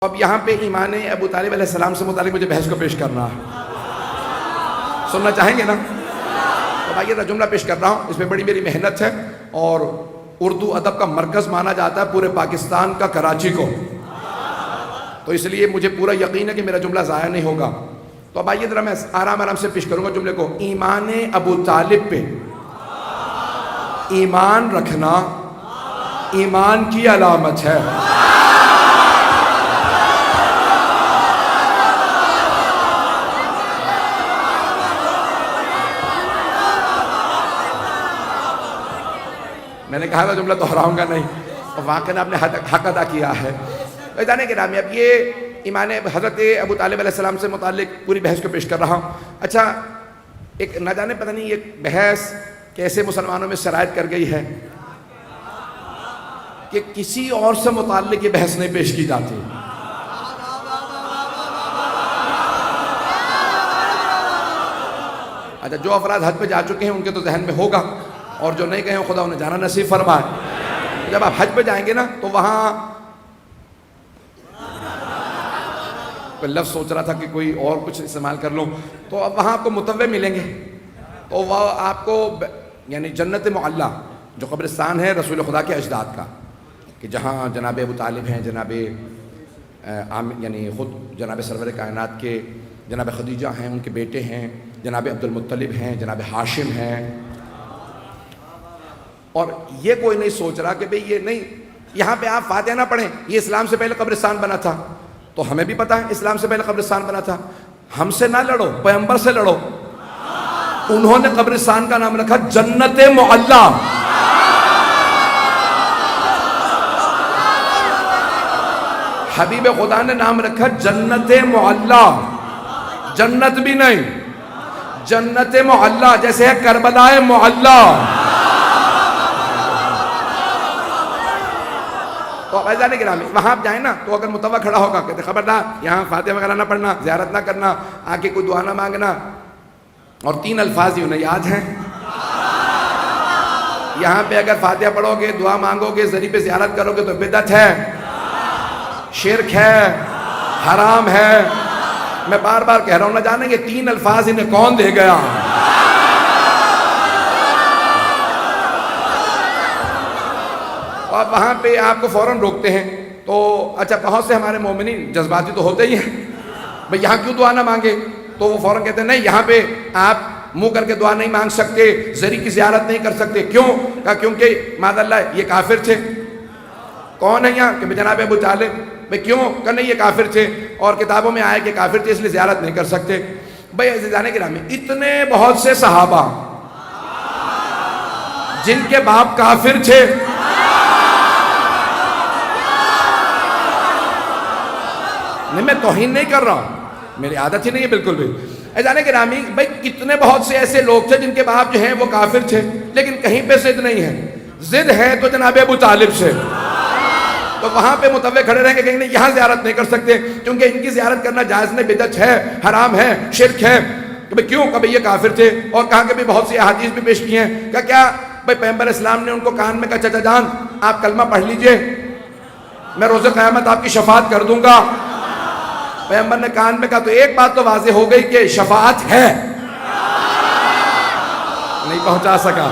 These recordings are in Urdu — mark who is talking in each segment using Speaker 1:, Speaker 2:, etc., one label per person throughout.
Speaker 1: اب یہاں پہ ایمان ابو طالب علیہ السلام سے متعلق مجھے بحث کو پیش کرنا ہے، سننا چاہیں گے نا؟ اب آئیے جملہ پیش کر رہا ہوں، اس میں بڑی میری محنت ہے، اور اردو ادب کا مرکز مانا جاتا ہے پورے پاکستان کا کراچی کو، تو اس لیے مجھے پورا یقین ہے کہ میرا جملہ ضائع نہیں ہوگا۔ تو اب آئیے ذرا میں آرام آرام سے پیش کروں گا جملے کو۔ ایمان ابو طالب پہ ایمان رکھنا ایمان کی علامت ہے۔ میں نے کہا تھا جملہ دہراؤں گا نہیں، اور واقعاً آپ نے حق ادا کیا ہے۔ جانے کے نامی اب یہ ایمان حضرت ابو طالب علیہ السلام سے متعلق پوری بحث کو پیش کر رہا ہوں۔ اچھا، ایک نہ جانے پتہ نہیں یہ بحث کیسے مسلمانوں میں شرائط کر گئی ہے کہ کسی اور سے متعلق یہ بحث نہیں پیش کی جاتی۔ اچھا، جو افراد حج پہ جا چکے ہیں ان کے تو ذہن میں ہوگا، اور جو نہیں گئے ہیں خدا انہیں جانا نصیب فرمائے۔ جب آپ حج پہ جائیں گے نا تو وہاں کوئی لفظ سوچ رہا تھا کہ کوئی اور کچھ استعمال کر لوں، تو اب وہاں آپ کو متوع ملیں گے، تو وہ آپ کو یعنی جنت معلیٰ جو قبرستان ہے رسول خدا کے اجداد کا، کہ جہاں جناب ابو طالب ہیں، جناب یعنی خود جناب سرور کائنات کے جناب خدیجہ ہیں، ان کے بیٹے ہیں، جناب عبد المطلب ہیں، جناب ہاشم ہیں، اور یہ کوئی نہیں سوچ رہا کہ بھئی یہ نہیں، یہاں پہ آپ فاتحہ نہ پڑھیں، یہ اسلام سے پہلے قبرستان بنا تھا، تو ہمیں بھی پتہ ہے اسلام سے پہلے قبرستان بنا تھا۔ ہم سے نہ لڑو، پیغمبر سے لڑو۔ انہوں نے قبرستان کا نام رکھا جنت معلیٰ۔ حبیب خدا نے نام رکھا جنت معلیٰ، جنت بھی نہیں، جنت معلیٰ، جیسے ہے کربلا معلیٰ۔ تو ایسا نہیں گرامی وہاں آپ جائیں نا تو اگر متوع کھڑا ہوگا کہتے خبردار یہاں فاتحہ وغیرہ نہ پڑھنا، زیارت نہ کرنا، آگے کوئی دعا نہ مانگنا، اور 3 الفاظ ہی انہیں یاد ہیں۔ یہاں پہ اگر فاتحہ پڑھو گے، دعا مانگو گے، ذریعے پہ زیارت کرو گے تو بدعت ہے، شرک ہے، حرام ہے۔ میں بار بار کہہ رہا ہوں، نہ جانیں گے 3 الفاظ انہیں کون دے گیا۔ اور وہاں پہ آپ کو فوراً روکتے ہیں، تو اچھا بہت سے ہمارے مومنین جذباتی تو ہوتے ہی ہیں، بھئی یہاں کیوں دعا نہ مانگے، تو وہ فوراً کہتے ہیں نہیں یہاں پہ آپ منہ کر کے دعا نہیں مانگ سکتے، ذریعے کی زیارت نہیں کر سکتے۔ کیوں؟ کہا کیونکہ معاذ اللہ یہ کافر تھے۔ کون ہے یہاں؟ کہ جناب ابو طالب۔ بھئی کیوں؟ کہ نہیں یہ کافر تھے، اور کتابوں میں آیا کہ کافر تھے اس لیے زیارت نہیں کر سکتے۔ بھئی عزیزان گرامی اتنے بہت سے صحابہ جن کے باپ کافر تھے، نہیں میں توہین نہیں کر رہا ہوں، میری عادت ہی نہیں ہے بالکل بھی۔ عزیزان گرامی بھائی کتنے بہت سے ایسے لوگ تھے جن کے باپ جو ہیں وہ کافر تھے، لیکن کہیں پہ ضد نہیں ہے، ضد ہے تو جناب ابو طالب سے، تو وہاں پہ متوع کھڑے رہیں گے کہ نہیں یہاں زیارت نہیں کر سکتے کیونکہ ان کی زیارت کرنا جائز نہیں، بدعت ہے، حرام ہے، شرک ہے۔ کہ کیوں؟ کہ یہ کافر تھے، اور کہا کہ بہت سی احادیث بھی پیش کی ہیں کہ کیا بھائی پیغمبر اسلام نے ان کو کان میں کہا چچا جان آپ کلمہ پڑھ لیجئے، میں روز قیامت آپ کی شفاعت کر دوں گا۔ پیغمبر نے کان میں کہا تو ایک بات تو واضح ہو گئی کہ شفاعت ہے، نہیں پہنچا سکا۔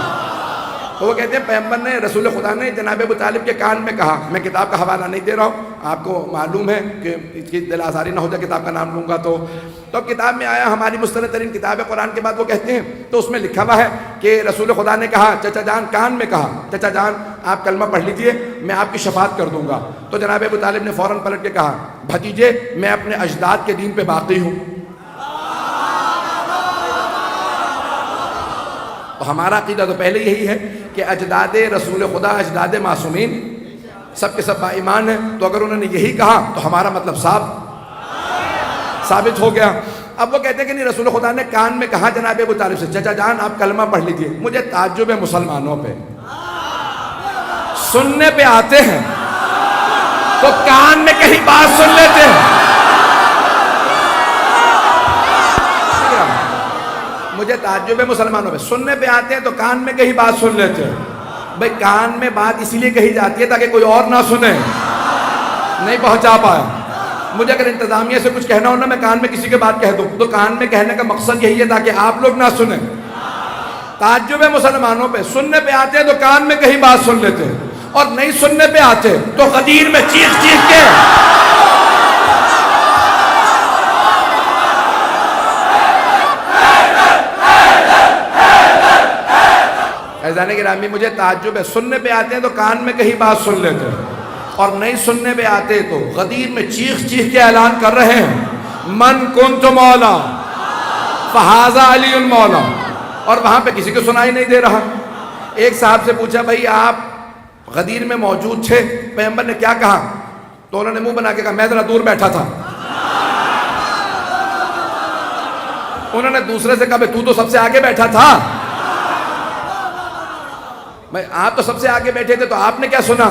Speaker 1: تو وہ کہتے ہیں پیغمبر نے رسول خدا نے جناب ابو طالب کے کان میں کہا، میں کتاب کا حوالہ نہیں دے رہا ہوں، آپ کو معلوم ہے کہ اس کی دل آزاری نہ ہو جائے کتاب کا نام لوں گا تو اب کتاب میں آیا، ہماری مستند ترین کتاب ہے قرآن کے بعد، وہ کہتے ہیں تو اس میں لکھا ہوا ہے کہ رسول خدا نے کہا چچا جان، کان میں کہا چچا جان آپ کلمہ پڑھ لیجئے میں آپ کی شفاعت کر دوں گا۔ تو جناب ابو طالب نے فوراً پلٹ کے کہا بھتیجے میں اپنے اجداد کے دین پہ باقی ہوں۔ تو ہمارا عقیدہ تو پہلے یہی ہے کہ اجداد رسول خدا، اجداد معصومین سب کے سب با ایمان ہیں، تو اگر انہوں نے یہی کہا تو ہمارا مطلب ثابت ہو گیا۔ اب وہ کہتے ہیں کہ نہیں رسول خدا نے کان میں کہا جناب ابو طالب سے چچا جان آپ کلمہ پڑھ لیجئے۔ مجھے تعجب ہے مسلمانوں پہ، سننے پہ آتے ہیں تو کان میں کہیں بات سن لیتے ہیں۔ مجھے تعجب ہے مسلمانوں پہ، سننے پہ آتے ہیں تو کان میں کہیں بات سن لیتے ہیں۔ بھئی کان میں بات اسی لیے کہی جاتی ہے تاکہ کوئی اور نہ سنے، نہیں پہنچا پایا۔ مجھے اگر انتظامیہ سے کچھ کہنا ہو نا، میں کان میں کسی کے بات کہہ دوں تو کان میں کہنے کا مقصد یہی ہے تاکہ آپ لوگ نہ سنیں۔ تعجب ہے مسلمانوں پہ، سننے پہ آتے ہیں تو کان میں کہیں بات سن لیتے ہیں، اور نہیں سننے پہ آتے تو غدیر میں چیخ چیخ کے ایزان گرامی مجھے تعجب ہے، سننے پہ آتے ہیں تو کان میں کہیں بات سن لیتے ہیں، اور نہیں سننے پہ آتے تو غدیر میں چیخ چیخ کے اعلان کر رہے ہیں من کنت مولا فہذا علی مولا، اور وہاں پہ کسی کو سنائی نہیں دے رہا۔ ایک صاحب سے پوچھا بھائی آپ غدیر میں موجود تھے، پیغمبر نے کیا کہا؟ تو انہوں نے منہ بنا کے کہا میں ذرا دور بیٹھا تھا۔ انہوں نے دوسرے سے کہا تو تو سب سے آگے بیٹھا تھا، آپ تو سب سے آگے بیٹھے تھے تو آپ نے کیا سنا؟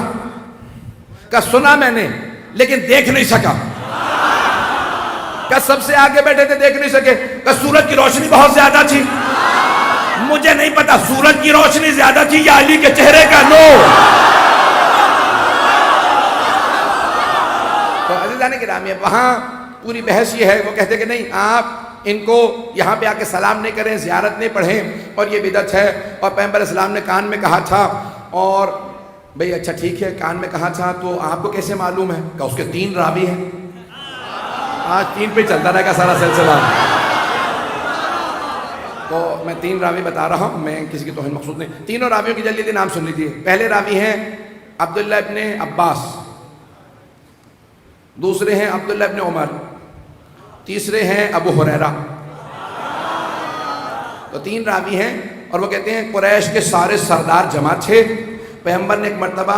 Speaker 1: کہا سنا میں نے لیکن دیکھ نہیں سکا۔ کہا سب سے آگے بیٹھے تھے دیکھ نہیں سکے؟ کہا سورج کی روشنی بہت زیادہ تھی، مجھے نہیں پتا سورج کی روشنی زیادہ تھی یا علی کے چہرے کا نور۔ تو عزیزان گرامی وہاں پوری بحث یہ ہے، وہ کہتے کہ نہیں آپ ان کو یہاں پہ آ کے سلام نہیں کریں، زیارت نہیں پڑھیں، اور یہ بدعت ہے، اور پیغمبر اسلام نے کان میں کہا تھا۔ اور بھئی اچھا ٹھیک ہے کان میں کہا تھا تو آپ کو کیسے معلوم ہے؟ کہ اس کے 3 راوی ہیں، آج 3 پہ چلتا رہے گا سارا سلسلہ۔ تو میں 3 راوی بتا رہا ہوں، میں کسی کی توہین مقصود نہیں، تینوں راویوں کی جلدی نام سن لیجیے۔ پہلے راوی ہیں عبداللہ ابن عباس، دوسرے ہیں عبداللہ ابن عمر، تیسرے ہیں ابو ہریرہ۔ تو 3 راوی ہیں، اور وہ کہتے ہیں قریش کے سارے سردار جمع تھے، پیغمبر نے ایک مرتبہ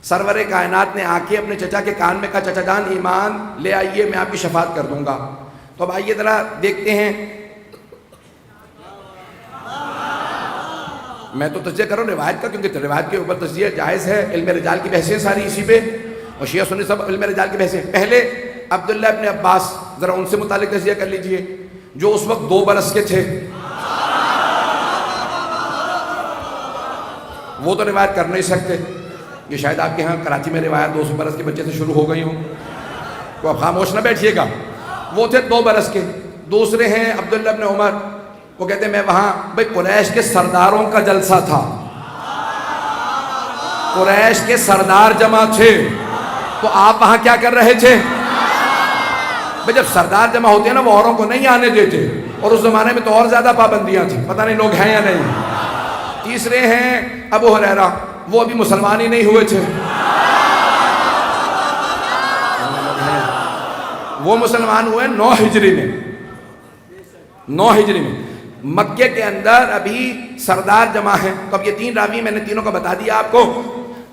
Speaker 1: سرور کائنات نے آ کے اپنے چچا کے کان میں کہا چچا جان ایمان لے آئیے میں آپ کی شفاعت کر دوں گا۔ تو اب آئیے ذرا دیکھتے ہیں، میں تو تجزیہ کر رہا ہوں روایت کا، کیونکہ روایت کے اوپر تجزیہ جائز ہے، علم رجال کی بحثیں ساری اسی پہ، اور شیعہ سنی سب علم رجال کی بحثیں۔ پہلے عبداللہ ابن عباس، ذرا ان سے متعلق تجزیہ کر لیجئے، جو اس وقت 2 برس کے تھے، وہ تو روایت کر نہیں سکتے، یہ شاید آپ کے ہاں کراچی میں روایت 2 برس کے بچے سے شروع ہو گئی ہوں، تو آپ خاموش نہ بیٹھیے گا، وہ تھے 2 برس کے۔ دوسرے ہیں عبداللہ ابن عمر، وہ کہتے ہیں میں وہاں، بھئی قریش کے سرداروں کا جلسہ تھا، قریش کے سردار جمع تھے، تو آپ وہاں کیا کر رہے تھے؟ بھئی جب سردار جمع ہوتے ہیں نا وہ اوروں کو نہیں آنے دیتے، اور اس زمانے میں تو اور زیادہ پابندیاں تھیں، پتہ نہیں لوگ ہیں یا نہیں۔ تیسرے ہیں ابو ہریرہ، وہ ابھی مسلمان ہی نہیں ہوئے تھے، وہ مسلمان ہوئے 9 ہجری میں، 9 ہجری میں، مکے کے اندر ابھی سردار جمع ہیں۔ تو اب یہ 3 راوی میں نے تینوں کا بتا دیا آپ کو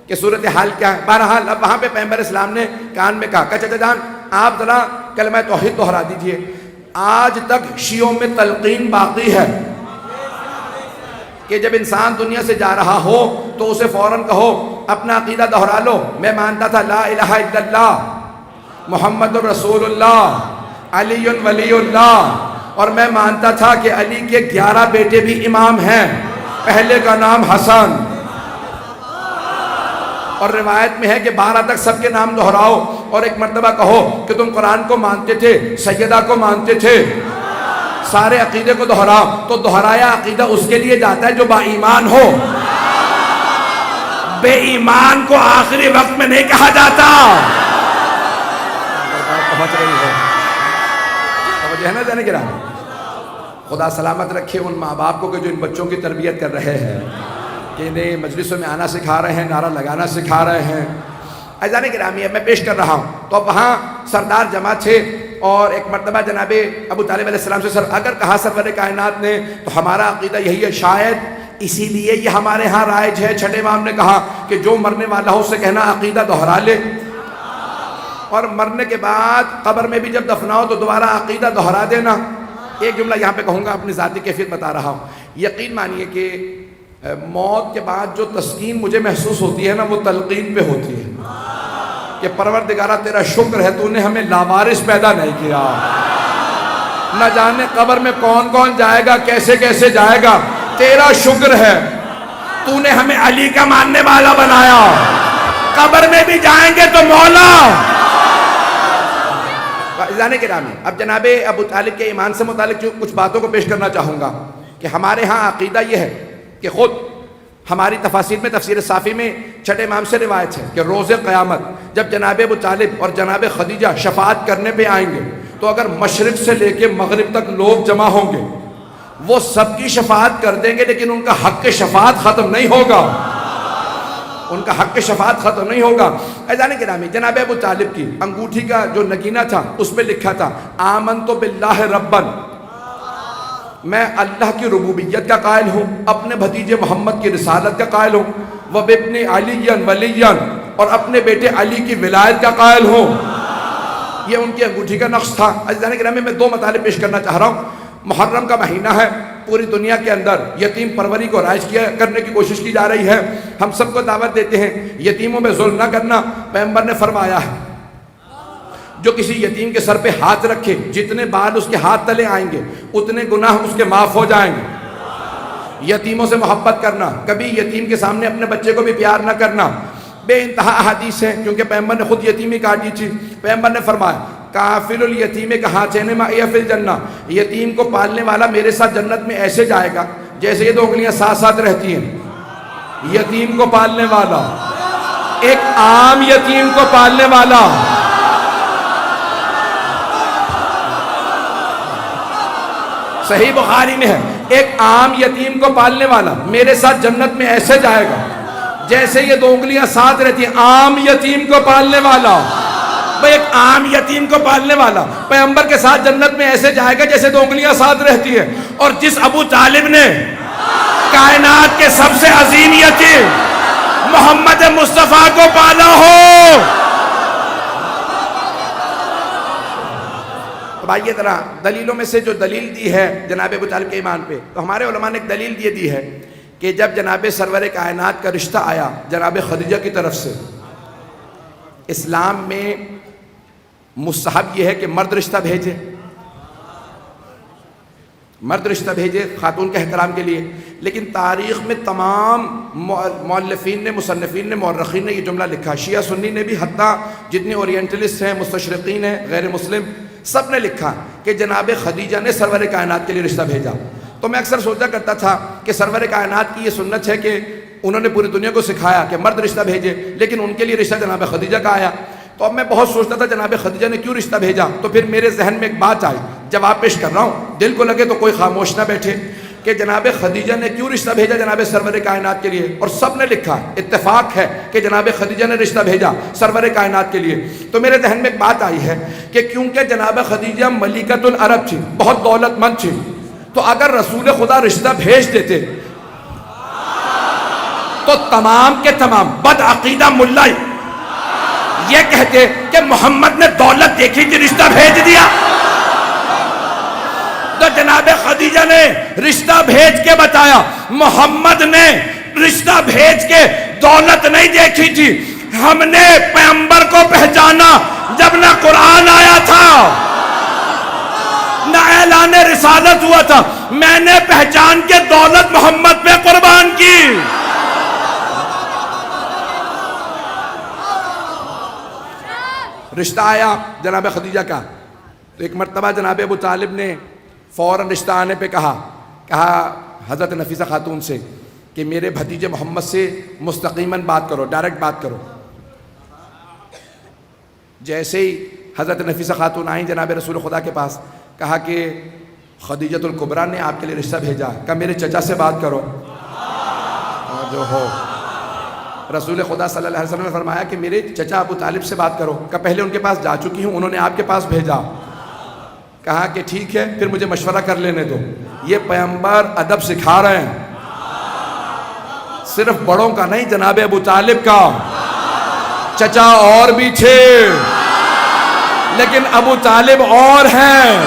Speaker 1: کہ صورتحال کیا ہے۔ بہرحال اب وہاں پہ پیغمبر اسلام نے کان میں کہا چچا جان آپ ذرا کلمہ توحید دہرا دیجئے۔ آج تک شیعوں میں تلقین باقی ہے کہ جب انسان دنیا سے جا رہا ہو تو اسے فوراً کہو اپنا عقیدہ دہرا لو، میں مانتا تھا لا الہ الا اللہ محمد رسول اللہ علی ولی اللہ، اور میں مانتا تھا کہ علی کے 11 بیٹے بھی امام ہیں، پہلے کا نام حسن، اور روایت میں ہے کہ 12 تک سب کے نام دہراؤ، اور ایک مرتبہ کہو کہ تم قرآن کو مانتے تھے، سیدہ کو مانتے تھے، سارے عقیدے کو دہراؤ۔ تو دہرایا عقیدہ اس کے لیے جاتا ہے جو با ایمان ہو، بے ایمان کو آخری وقت میں نہیں کہا جاتا۔ پہنچ رہی ہے توجہ ہے نا جانے کے رہا۔ خدا سلامت رکھے ان ماں باپ کو کہ جو ان بچوں کی تربیت کر رہے ہیں، کہ انہیں مجلسوں میں آنا سکھا رہے ہیں، نعرہ لگانا سکھا رہے ہیں۔ عزیزان گرامی میں پیش کر رہا ہوں، تو اب وہاں سردار جمع تھے، اور ایک مرتبہ جناب ابو طالب علیہ السلام سے اگر کہا سرور کائنات نے تو ہمارا عقیدہ یہی ہے، شاید اسی لیے یہ ہمارے ہاں رائج ہے۔ چھٹے امام نے کہا کہ جو مرنے والا ہو اسے کہنا عقیدہ دہرا لے، اور مرنے کے بعد قبر میں بھی جب دفناؤ تو دوبارہ عقیدہ دہرا دینا۔ ایک جملہ یہاں پہ کہوں گا، اپنی ذاتی کیفیت بتا رہا ہوں۔ یقین مانیے کہ موت کے بعد جو تسکین مجھے محسوس ہوتی ہے نا، وہ تلقین پہ ہوتی ہے کہ پروردگارہ تیرا شکر ہے تو نے ہمیں لاوارث پیدا نہیں کیا، نہ جانے قبر میں کون کون جائے گا، کیسے کیسے جائے گا، تیرا شکر ہے تو نے ہمیں علی کا ماننے والا بنایا، قبر میں بھی جائیں گے تو مولا عزیزان گرامی، اب جناب ابو طالب کے ایمان سے متعلق کچھ باتوں کو پیش کرنا چاہوں گا کہ ہمارے ہاں عقیدہ یہ ہے کہ خود ہماری تفاسیر میں تفسیر صافی میں چھٹے امام سے روایت ہے کہ روز قیامت جب جناب ابو طالب اور جناب خدیجہ شفاعت کرنے پہ آئیں گے تو اگر مشرق سے لے کے مغرب تک لوگ جمع ہوں گے وہ سب کی شفاعت کر دیں گے، لیکن ان کا حق شفاعت ختم نہیں ہوگا، ان کا حق شفاعت ختم نہیں ہوگا۔ عزیزان گرامی، جناب ابو طالب کی انگوٹھی کا جو نگینہ تھا اس پہ لکھا تھا آمنت باللہ ربن، میں اللہ کی ربوبیت کا قائل ہوں، اپنے بھتیجے محمد کی رسالت کا قائل ہوں، وابن علی ولیًا، اور اپنے بیٹے علی کی ولایت کا قائل ہوں۔ یہ ان کی انگوٹھی کا نقش تھا۔ عزیزان گرامی، میں دو مطالب پیش کرنا چاہ رہا ہوں۔ محرم کا مہینہ ہے، پوری دنیا کے اندر یتیم پروری کو رائج کرنے کی کوشش کی جا رہی ہے، ہم سب کو دعوت دیتے ہیں یتیموں میں ظلم نہ کرنا۔ پیغمبر نے فرمایا ہے جو کسی یتیم کے سر پہ ہاتھ رکھے جتنے بال اس کے ہاتھ تلے آئیں گے اتنے گناہ اس کے معاف ہو جائیں گے۔ یتیموں سے محبت کرنا، کبھی یتیم کے سامنے اپنے بچے کو بھی پیار نہ کرنا، بے انتہا احادیث ہیں، کیونکہ پیغمبر نے خود یتیمی کاٹی تھی۔ پیغمبر نے فرمایا کافل الیتیم کہاتین معی فی الجنہ، یتیم کو پالنے والا میرے ساتھ جنت میں ایسے جائے گا جیسے یہ دو انگلیاں ساتھ ساتھ رہتی ہیں۔ یتیم کو پالنے والا، ایک عام یتیم کو پالنے والا، صحیح بخاری میں ہے، ایک عام یتیم کو پالنے والا میرے ساتھ جنت میں ایسے جائے گا جیسے یہ دو انگلیاں ساتھ رہتی ہیں۔ عام یتیم کو پالنے والا، ایک عام یتیم کو پالنے والا پیغمبر کے ساتھ جنت میں ایسے جائے گا جیسے دو انگلیاں ساتھ رہتی ہیں۔ اور جس ابو طالب نے کائنات کے سب سے عظیم یتیم محمد مصطفیٰ کو پالا ہو، اب آئیے ذرا دلیلوں میں سے جو دلیل دی ہے جناب ابو طالب کے ایمان پہ، تو ہمارے علماء نے ایک دلیل یہ دی ہے کہ جب جناب سرور کائنات کا رشتہ آیا جناب خدیجہ کی طرف سے، اسلام میں مستحب یہ ہے کہ مرد رشتہ بھیجے، مرد رشتہ بھیجے خاتون کے احترام کے لیے، لیکن تاریخ میں تمام مؤلفین نے، مصنفین نے، مورخین نے یہ جملہ لکھا، شیعہ سنی نے بھی، حتیٰ جتنے اورینٹلسٹ ہیں، مستشرقین ہیں، غیر مسلم، سب نے لکھا کہ جناب خدیجہ نے سرور کائنات کے لیے رشتہ بھیجا۔ تو میں اکثر سوچا کرتا تھا کہ سرور کائنات کی یہ سنت ہے کہ انہوں نے پوری دنیا کو سکھایا کہ مرد رشتہ بھیجے، لیکن ان کے لیے رشتہ جناب خدیجہ کا آیا۔ تو اب میں بہت سوچتا تھا جناب خدیجہ نے کیوں رشتہ بھیجا، تو پھر میرے ذہن میں ایک بات آئی، جواب پیش کر رہا ہوں، دل کو لگے تو کوئی خاموش نہ بیٹھے، کہ جناب خدیجہ نے کیوں رشتہ بھیجا جناب سرور کائنات کے لیے، اور سب نے لکھا اتفاق ہے کہ جناب خدیجہ نے رشتہ بھیجا سرور کائنات کے لیے۔ تو میرے ذہن میں ایک بات آئی ہے کہ کیونکہ جناب خدیجہ ملکۃ العرب تھی، بہت دولت مند تھی، تو اگر رسول خدا رشتہ بھیج دیتے تو تمام کے تمام بد عقیدہ ملا یہ کہتے کہ محمد نے دولت دیکھی تھی رشتہ بھیج دیا، تو جناب خدیجہ نے رشتہ بھیج کے بتایا محمد نے رشتہ بھیج کے دولت نہیں دیکھی تھی، ہم نے پیغمبر کو پہچانا جب نہ قرآن آیا تھا نہ اعلان رسالت ہوا تھا، میں نے پہچان کے دولت محمد پہ قربان کی۔ رشتہ آیا جناب خدیجہ کا، تو ایک مرتبہ جناب ابو طالب نے فوراً رشتہ آنے پہ کہا حضرت نفیسہ خاتون سے کہ میرے بھتیجے محمد سے مستقیماً بات کرو، ڈائریکٹ بات کرو۔ جیسے ہی حضرت نفیسہ خاتون آئیں جناب رسول خدا کے پاس، کہا کہ خدیجۃ الکبریٰ نے آپ کے لیے رشتہ بھیجا، کہا میرے چچا سے بات کرو۔ جو ہو رسول خدا صلی اللہ علیہ وسلم نے فرمایا کہ میرے چچا ابو طالب سے بات کرو، کہا پہلے ان کے پاس جا چکی ہوں، انہوں نے آپ کے پاس بھیجا۔ کہا کہ ٹھیک ہے پھر مجھے مشورہ کر لینے دو۔ یہ پیغمبر ادب سکھا رہے ہیں، صرف بڑوں کا نہیں، جناب ابو طالب کا، چچا اور بھی تھے لیکن ابو طالب اور ہیں۔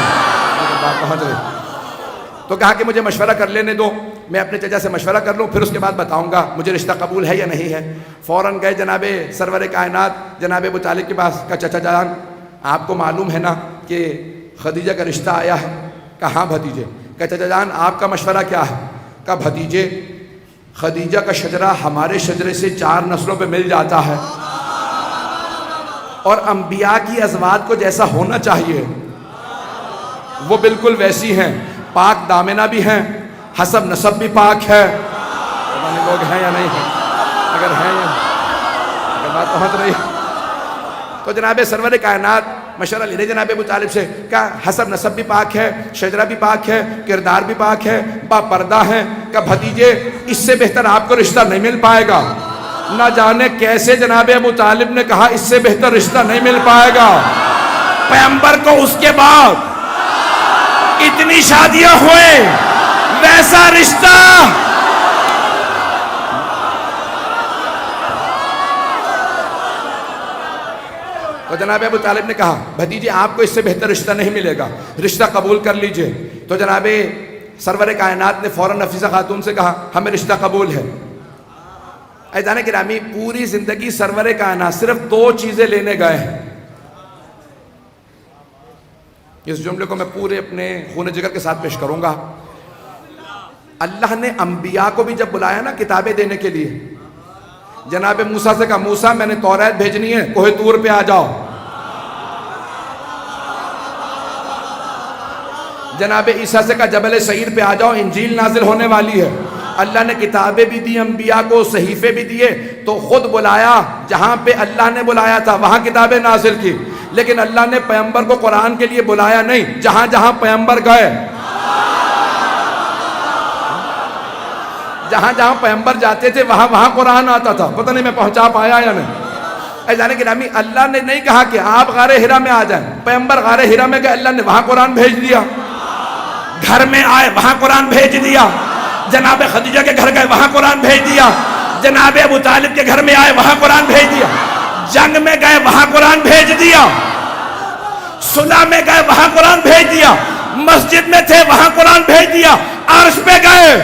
Speaker 1: تو کہا کہ مجھے مشورہ کر لینے دو، میں اپنے چچا سے مشورہ کر لوں، پھر اس کے بعد بتاؤں گا مجھے رشتہ قبول ہے یا نہیں ہے۔ فوراً گئے جناب سرور کائنات جناب ابو طالب کے پاس، کہا چچا جان آپ کو معلوم ہے نا کہ خدیجہ کا رشتہ آیا ہے؟ کہاں بھتیجے؟ کہا چچا جان آپ کا مشورہ کیا ہے؟ کہا بھتیجے خدیجہ کا شجرہ ہمارے شجرے سے 4 نسلوں پہ مل جاتا ہے، اور انبیاء کی ازواج کو جیسا ہونا چاہیے وہ بالکل ویسی ہیں، پاک دامنہ بھی ہیں، حسب نسب بھی پاک ہے. پتہ نہیں لوگ ہیں یا نہیں ہیں، اگر ہیں یا اگر بات پہنچ رہی ہے تو جناب سرور کائنات مشورہ لے رہے جناب ابو طالب سے، کہا حسب نسب بھی پاک ہے، شجرہ بھی پاک ہے، کردار بھی پاک ہے، با پردہ ہے. کہا بھتیجے اس سے بہتر آپ کو رشتہ نہیں مل پائے گا. نہ جانے کیسے جناب ابو طالب نے کہا اس سے بہتر رشتہ نہیں مل پائے گا. پیغمبر کو اس کے بعد اتنی شادیاں ہوئیں، ویسا رشتہ تو جناب ابو طالب نے کہا بھتیجے آپ کو اس سے بہتر رشتہ نہیں ملے گا، رشتہ قبول کر لیجئے. تو جناب سرور کائنات نے فوراً نفیسہ خاتون سے کہا ہمیں رشتہ قبول ہے. عزیزان گرامی پوری زندگی سرور کائنات صرف 2 چیزیں لینے گئے ہیں. اس جملے کو میں پورے اپنے خون جگر کے ساتھ پیش کروں گا. اللہ نے انبیاء کو بھی جب بلایا نا کتابیں دینے کے لیے، جناب موسیٰ سے کہا موسیٰ میں نے توریت بھیجنی ہے، کوہ طور پہ آ جاؤ. جناب عیسیٰ سے کہا جبل سعیر پہ آ جاؤ، انجیل نازل ہونے والی ہے. اللہ نے کتابیں بھی دی، انبیاء کو صحیفے بھی دیے. تو خود بلایا، جہاں پہ اللہ نے بلایا تھا وہاں کتابیں نازل کی. لیکن اللہ نے پیغمبر کو قرآن کے لیے بلایا نہیں، جہاں جہاں پیغمبر گئے، جہاں جہاں پیغمبر جاتے تھے وہاں وہاں قرآن آتا تھا. پتہ نہیں میں پہنچا پایا یا نہیں. عزیزان گرامی اللہ نے نہیں کہا کہ آپ غار حرا میں آ جائیں، پیغمبر غار حرا میں گئے، اللہ نے وہاں قرآن بھیج دیا. گھر میں آئے وہاں قرآن بھیج دیا. جناب خدیجہ کے گھر گئے وہاں قرآن بھیج دیا. جناب ابو طالب کے گھر میں آئے وہاں قرآن بھیج دیا. جنگ میں گئے وہاں قرآن بھیج دیا. صلح میں گئے وہاں قرآن بھیج دیا. مسجد میں تھے وہاں قرآن بھیج دیا. عرش پہ گئے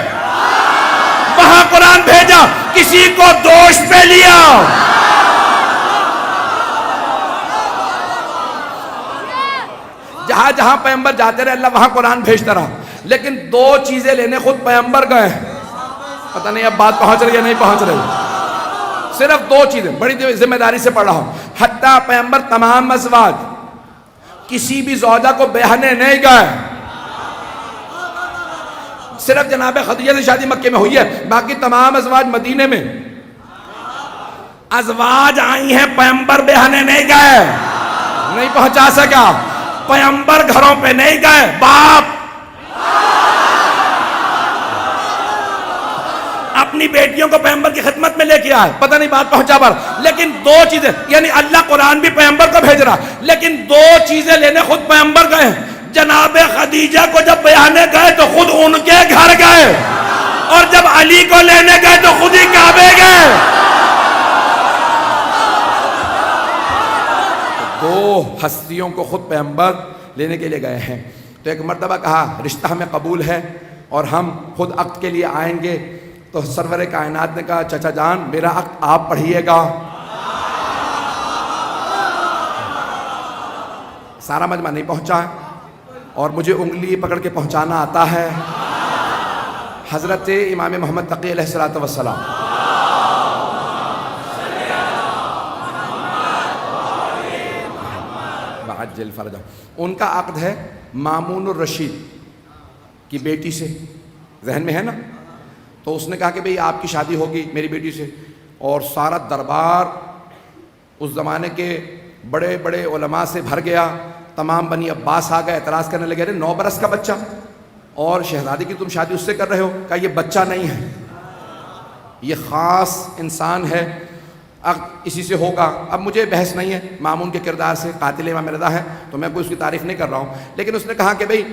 Speaker 1: وہاں قرآن بھیجا. کسی کو دوش پہ لیا. جہاں جہاں پیغمبر جاتے رہے اللہ وہاں قرآن بھیجتا رہا. لیکن 2 چیزیں لینے خود پیغمبر گئے. پتہ نہیں اب بات پہنچ رہی ہے نہیں پہنچ رہی. صرف 2 چیزیں بڑی ذمہ داری سے پڑھ رہا ہوں. حتیٰ پیغمبر تمام ازواج کسی بھی زوجہ کو بیاہنے نہیں گئے. صرف جناب خدیجہ سے شادی مکے میں ہوئی ہے، باقی تمام ازواج مدینے میں. ازواج آئی ہیں، پیغمبر بیاہنے نہیں گئے، نہیں پہنچا سکا. پیغمبر گھروں پہ نہیں گئے، باپ اپنی بیٹیوں کو پیغمبر کی خدمت میں لے کے آئے. پتہ نہیں بات پہنچا پر. لیکن 2 چیزیں، یعنی اللہ قرآن بھی پیغمبر کو بھیج رہا، لیکن 2 چیزیں لینے خود پیغمبر گئے. جناب خدیجہ کو جب بیانے گئے تو خود ان کے گھر گئے، اور جب علی کو لینے گئے تو خود ہی کعبے گئے. 2 ہستیوں کو خود پیغمبر لینے کے لیے گئے ہیں. تو ایک مرتبہ کہا رشتہ ہمیں قبول ہے اور ہم خود عقد کے لیے آئیں گے. تو سرور کائنات نے کہا چچا جان میرا عقد آپ پڑھیے گا. سارا مجمع نہیں پہنچا اور مجھے انگلی پکڑ کے پہنچانا آتا ہے. حضرت امام محمد تقی علیہ السلام عجل فرجہ، ان کا عقد ہے مامون الرشید کی بیٹی سے. ذہن میں ہے نا؟ تو اس نے کہا کہ بھئی آپ کی شادی ہوگی میری بیٹی سے. اور سارا دربار اس زمانے کے بڑے بڑے علماء سے بھر گیا. تمام بنی عباس آ گئے، اعتراض کرنے لگے 9 برس کا بچہ اور شہزادی کی تم شادی اس سے کر رہے ہو. کہا یہ بچہ نہیں ہے، یہ خاص انسان ہے، عقد اسی سے ہوگا. اب مجھے بحث نہیں ہے مامون کے کردار سے، قاتل امام رضا ہے تو میں کوئی اس کی تعریف نہیں کر رہا ہوں. لیکن اس نے کہا کہ بھئی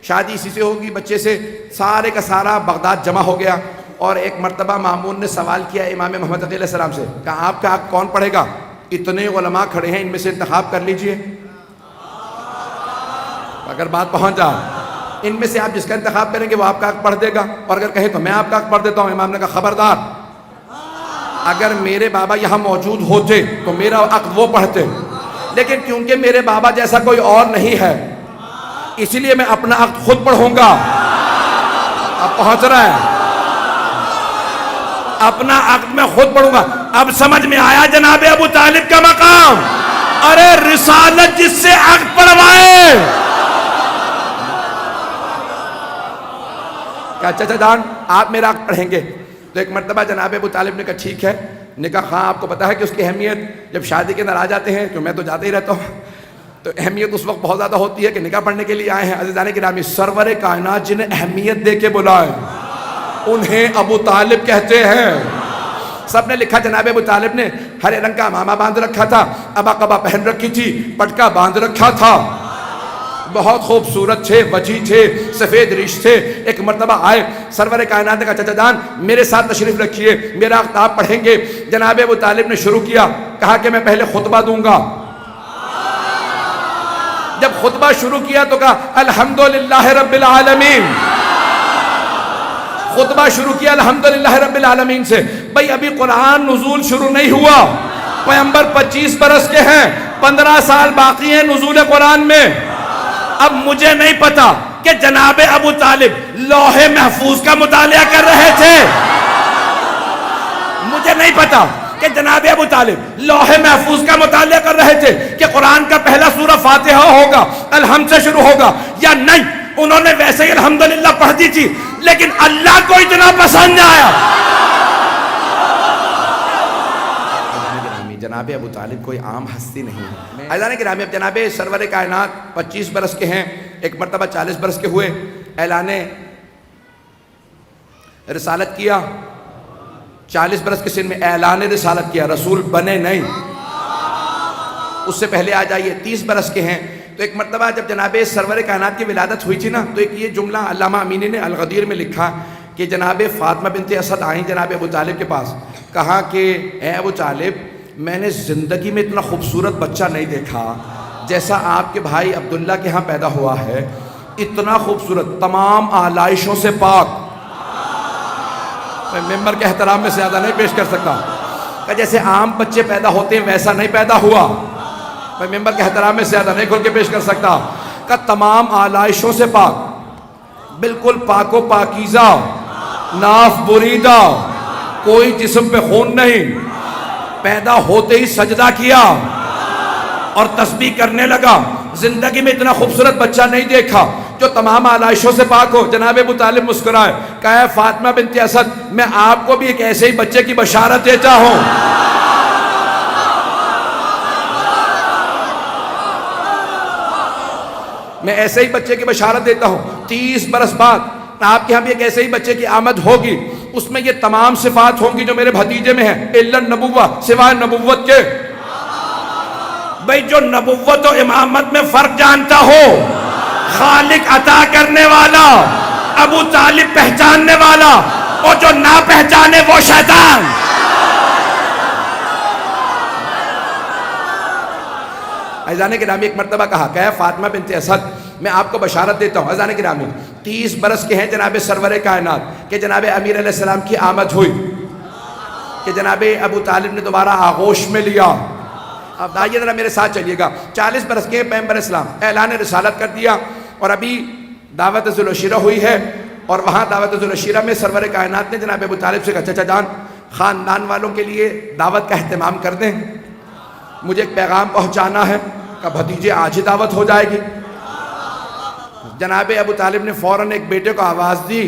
Speaker 1: شادی اسی سے ہوگی بچے سے. سارے کا سارا بغداد جمع ہو گیا. اور ایک مرتبہ مامون نے سوال کیا امام محمد علیہ السلام سے، کہا آپ کا عقد کون پڑھے گا؟ اتنے علماء کھڑے ہیں، ان میں سے انتخاب کر لیجئے. اگر بات پہنچ جائے ان میں سے آپ جس کا انتخاب کریں گے وہ آپ کا عقد پڑھ دے گا، اور اگر کہیں تو میں آپ کا عقد پڑھ دیتا ہوں. امام نے کہا خبردار، اگر میرے بابا یہاں موجود ہوتے تو میرا عقد وہ پڑھتے، لیکن کیونکہ میرے بابا جیسا کوئی اور نہیں ہے اسی لیے میں اپنا عقد خود پڑھوں گا. اب پہنچ رہا ہے، اپنا عقد میں خود پڑھوں گا. اب سمجھ میں آیا جناب ابو طالب کا مقام. ارے رسالت جس سے عقد پڑھوائے کہا چچا جان آپ میرا حق پڑھیں گے؟ تو ایک مرتبہ جناب ابو طالب نے کہا ٹھیک ہے. نے کہا ہاں آپ کو پتہ ہے کہ اس کی اہمیت جب شادی کے اندر آ جاتے ہیں، تو میں تو جاتے ہی رہتا ہوں، تو اہمیت اس وقت بہت زیادہ ہوتی ہے کہ نکاح پڑھنے کے لیے آئے ہیں. عزیزان گرامی، سرور کائنات جنہیں اہمیت دے کے بلائے انہیں ابو طالب کہتے ہیں. سب نے لکھا جناب ابو طالب نے ہرے رنگ کا امامہ باندھ رکھا تھا، ابا قبا پہن رکھی تھی، پٹکا باندھ رکھا تھا، بہت خوبصورت تھے، وجی تھے، سفید ریش تھے. ایک مرتبہ آئے، سرور کائنات نے کہا چچا جان میرے ساتھ تشریف رکھیے، میرا آپ پڑھیں گے. جناب ابو طالب نے شروع کیا، کہا کہ میں پہلے خطبہ دوں گا. جب خطبہ شروع کیا تو کہا الحمدللہ رب العالمین. خطبہ شروع کیا الحمدللہ رب العالمین سے. بھئی ابھی قرآن نزول شروع نہیں ہوا، پیغمبر 25 برس کے ہیں، 15 سال باقی ہیں نزول قرآن میں. اب مجھے نہیں پتا کہ جناب ابو طالب لوح محفوظ کا مطالعہ کر رہے تھے، مجھے نہیں پتا کہ جناب ابو طالب لوح محفوظ کا مطالعہ کر رہے تھے کہ قرآن کا پہلا سورہ فاتحہ ہوگا، الحمد سے شروع ہوگا یا نہیں. انہوں نے ویسے ہی الحمدللہ پڑھ دی تھی، لیکن اللہ کو اتنا پسند آیا. جناب ابو طالب کوئی عام ہستی نہیں ہے. عزیزان گرامی، اب جناب سرور کائنات 25 برس کے ہیں، ایک مرتبہ 40 برس کے ہوئے، اعلان رسالت کیا. 40 برس کے سن میں اعلان رسالت کیا، رسول بنے نہیں. اس سے پہلے آ جائیے 30 برس کے ہیں. تو ایک مرتبہ جب جناب سرور کائنات کی ولادت ہوئی تھی نا، تو ایک یہ جملہ علامہ امینی نے الغدیر میں لکھا کہ جناب فاطمہ بنت اسد آئیں جناب ابو طالب کے پاس، کہا کہ اے ابو طالب میں نے زندگی میں اتنا خوبصورت بچہ نہیں دیکھا جیسا آپ کے بھائی عبداللہ کے ہاں پیدا ہوا ہے. اتنا خوبصورت، تمام آلائشوں سے پاک. میں ممبر کے احترام میں زیادہ نہیں پیش کر سکتا کہ جیسے عام بچے پیدا ہوتے ہیں ویسا نہیں پیدا ہوا. میں ممبر کے احترام میں زیادہ نہیں کھول کے پیش کر سکتا کہ تمام آلائشوں سے پاک، بالکل پاک و پاکیزہ، ناف بریدہ، کوئی جسم پہ خون نہیں. پیدا ہوتے ہی سجدہ کیا اور تسبیح کرنے لگا. زندگی میں اتنا خوبصورت بچہ نہیں دیکھا جو تمام آلائشوں سے پاک ہو. جناب ابو طالب مسکرائے، کہا فاطمہ بنت اسد میں آپ کو بھی ایک ایسے ہی بچے کی بشارت دیتا ہوں. میں ایسے ہی بچے کی بشارت دیتا ہوں. 30 برس بعد آپ کے ہاں بھی ایک ایسے ہی بچے کی آمد ہوگی، اس میں یہ تمام صفات ہوں گی جو میرے بھتیجے میں ہیں، الا النبوہ، سوائے نبوت کے. بھئی جو نبوت و امامت میں فرق جانتا ہو، خالق عطا کرنے والا، ابو طالب پہچاننے والا، اور جو نہ پہچانے وہ شیطان. عزیزان گرامی، ایک مرتبہ کہا کہ فاطمہ بنت اسد میں آپ کو بشارت دیتا ہوں. عزیزان گرامی، 30 برس کے ہیں جناب سرور کائنات کہ جناب امیر علیہ السلام کی آمد ہوئی، کہ جناب ابو طالب نے دوبارہ آغوش میں لیا. اب آئیے ذرا میرے ساتھ چلیے گا. 40 برس کے پیغمبر اسلام اعلان رسالت کر دیا، اور ابھی دعوت ذوالعشیرہ ہوئی ہے، اور وہاں دعوت ذوالعشیرہ میں سرور کائنات نے جناب ابو طالب سے کہا چچا جان خاندان والوں کے لیے دعوت کا اہتمام کر دیں، مجھے ایک پیغام پہنچانا ہے. کہ بھتیجے آج ہی دعوت ہو جائے گی. جناب ابو طالب نے فوراً ایک بیٹے کو آواز دی.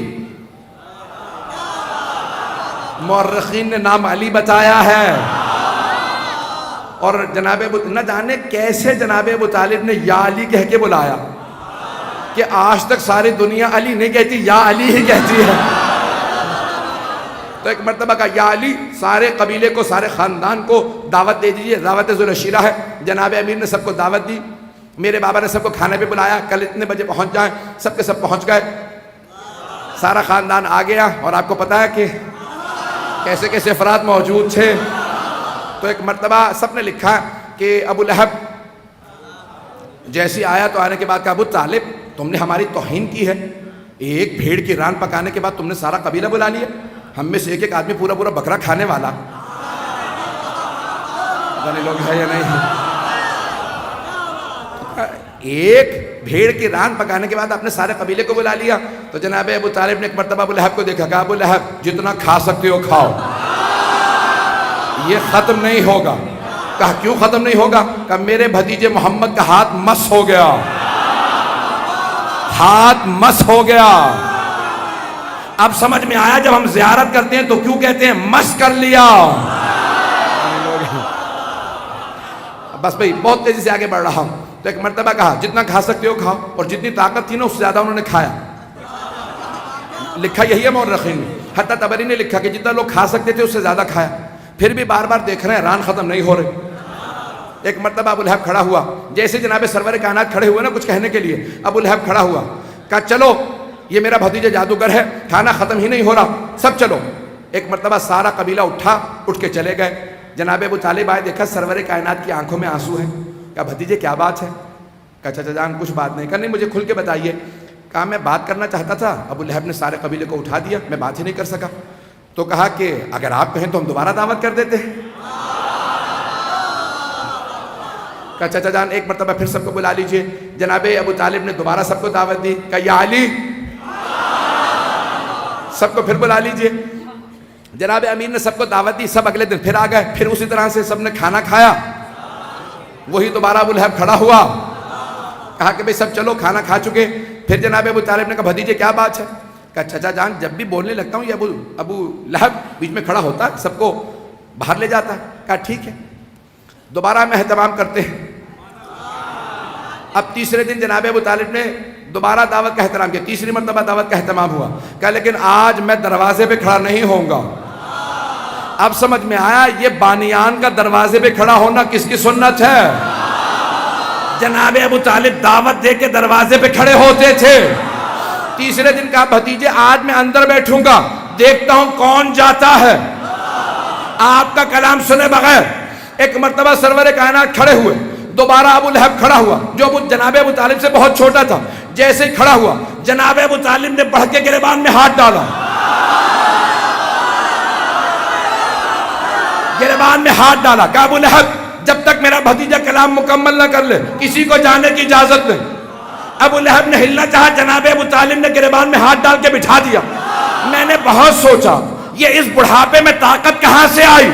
Speaker 1: مورخین نے نام علی بتایا ہے، اور جناب ابو نہ جانے کیسے جناب ابو طالب نے یا علی کہہ کے بلایا کہ آج تک ساری دنیا علی نہیں کہتی، یا علی ہی کہتی ہے. تو ایک مرتبہ کا یا علی، سارے قبیلے کو، سارے خاندان کو دعوت دے دیجئے، دعوت ذوالعشیرہ ہے. جناب امیر نے سب کو دعوت دی، میرے بابا نے سب کو کھانے پہ بلایا، کل اتنے بجے پہنچ جائیں. سب کے سب پہنچ گئے، سارا خاندان آ گیا، اور آپ کو پتہ ہے کہ کیسے کیسے افراد موجود تھے. تو ایک مرتبہ سب نے لکھا کہ ابو لہب جیسی آیا تو آنے کے بعد کہا ابو طالب تم نے ہماری توہین کی ہے، ایک بھیڑ کی ران پکانے کے بعد تم نے سارا قبیلہ بلا لیا، ہم میں سے ایک ایک آدمی پورا پورا بکرا کھانے والا. جانے لوگ ہے یا نہیں؟ ایک بھیڑ کی ران پکانے کے بعد آپ نے سارے قبیلے کو بلا لیا. تو جناب ابو طالب نے ایک مرتبہ ابو لہب کو دیکھا، کہا ابو لہب جتنا کھا سکتے ہو کھاؤ، یہ ختم نہیں ہوگا. کہا کیوں ختم نہیں ہوگا؟ کہا میرے بھتیجے محمد کا ہاتھ مس ہو گیا، ہاتھ مس ہو گیا. اب سمجھ میں آیا جب ہم زیارت کرتے ہیں تو کیوں کہتے ہیں مس کر لیا. بس بھئی بہت تیزی سے آگے بڑھ رہا ہوں. تو ایک مرتبہ کہا جتنا کھا سکتے ہو کھاؤ, اور جتنی طاقت تھی نا اس سے زیادہ انہوں نے کھایا. لکھا یہی ہے مورخین نے, حتیٰ طبری نے لکھا کہ جتنا لوگ کھا سکتے تھے اس سے زیادہ کھایا. پھر بھی بار بار دیکھ رہے ہیں ران ختم نہیں ہو رہے. ایک مرتبہ ابو لہب کھڑا ہوا, جیسے جناب سرور کائنات کھڑے ہوئے نا کچھ کہنے کے لیے, ابو لہب کھڑا ہوا, کہا چلو یہ میرا بھتیجا جادوگر ہے, کھانا ختم ہی نہیں ہو رہا, سب چلو. ایک مرتبہ سارا قبیلہ اٹھ کے چلے گئے. جناب ابو طالب آئے, دیکھا سرور کائنات کی آنکھوں میں آنسو ہیں. کہا بھتیجے کیا بات ہے؟ کہا چچا جان کچھ بات نہیں. کہا نہیں مجھے کھل کے بتائیے. کہا میں بات کرنا چاہتا تھا, ابو لہب نے سارے قبیلے کو اٹھا دیا, میں بات ہی نہیں کر سکا. تو کہا کہ اگر آپ کہیں تو ہم دوبارہ دعوت کر دیتے ہیں. کہا چچا جان ایک مرتبہ پھر سب کو بلا لیجئے. جناب ابو طالب نے دوبارہ سب کو دعوت دی. کہا یا علی, سب کو پھر بلا لیجئے. جناب امیر نے سب کو دعوت دی, سب اگلے دن پھر آ گئے, پھر اسی طرح سے سب نے کھانا کھایا. وہی دوبارہ ابو لہب کھڑا ہوا, کہا کہ بھئی سب چلو کھانا کھا چکے. پھر جناب ابو طالب نے کہا بھتیجے کیا بات ہے؟ کہا چچا جان جب بھی بولنے لگتا ہوں یہ ابو لہب بیچ میں کھڑا ہوتا ہے, سب کو باہر لے جاتا ہے. کہا ٹھیک ہے دوبارہ ہم اہتمام کرتے ہیں. اب تیسرے دن جناب ابو طالب نے دوبارہ دعوت کا احترام کیا, تیسری مرتبہ دعوت کا اہتمام ہوا. کہا لیکن آج میں دروازے پہ کھڑا نہیں ہوں گا. اب سمجھ میں آیا یہ بانیان کا دروازے پہ کھڑا ہونا کس کی سنت ہے؟ جناب ابو طالب دعوت دے کے دروازے پہ کھڑے ہوتے تھے. تیسرے دن کہا بھتیجے آج میں اندر بیٹھوں گا, دیکھتا ہوں کون جاتا ہے. آپ کا کلام سنے بغیر ایک مرتبہ سرور کائنات کھڑے ہوئے. دوبارہ ابو لہب کھڑا ہوا جو جناب ابو طالب سے بہت چھوٹا تھا. جیسے ہی کھڑا ہوا جناب ابو طالب نے بڑھ کے گریبان میں ہاتھ ڈالا. گریبان میں ہاتھ ڈالا. کہا ابو لہب جب تک میرا بھتیجا کلام مکمل نہ کر لے کسی کو جانے کی اجازت نہیں. ابو لہب نے ہلنا چاہا, جناب ابو طالب نے گریبان میں ہاتھ ڈال کے بٹھا دیا. میں نے بہت سوچا یہ اس بڑھاپے میں طاقت کہاں سے آئی,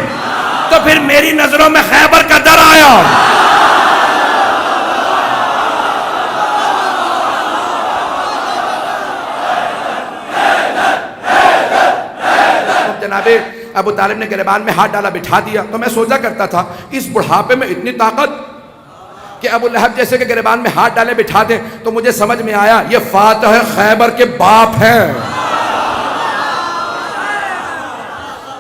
Speaker 1: تو پھر میری نظروں میں خیبر کا در آیا. جناب ابو طالب نے گریبان میں ہاتھ ڈالا, بٹھا دیا. تو میں سوچا کرتا تھا اس بڑھاپے میں اتنی طاقت کہ ابو لہب جیسے کہ گریبان میں ہاتھ ڈالے بٹھا دیں. تو مجھے سمجھ میں آیا یہ فاتح خیبر کے باپ ہیں.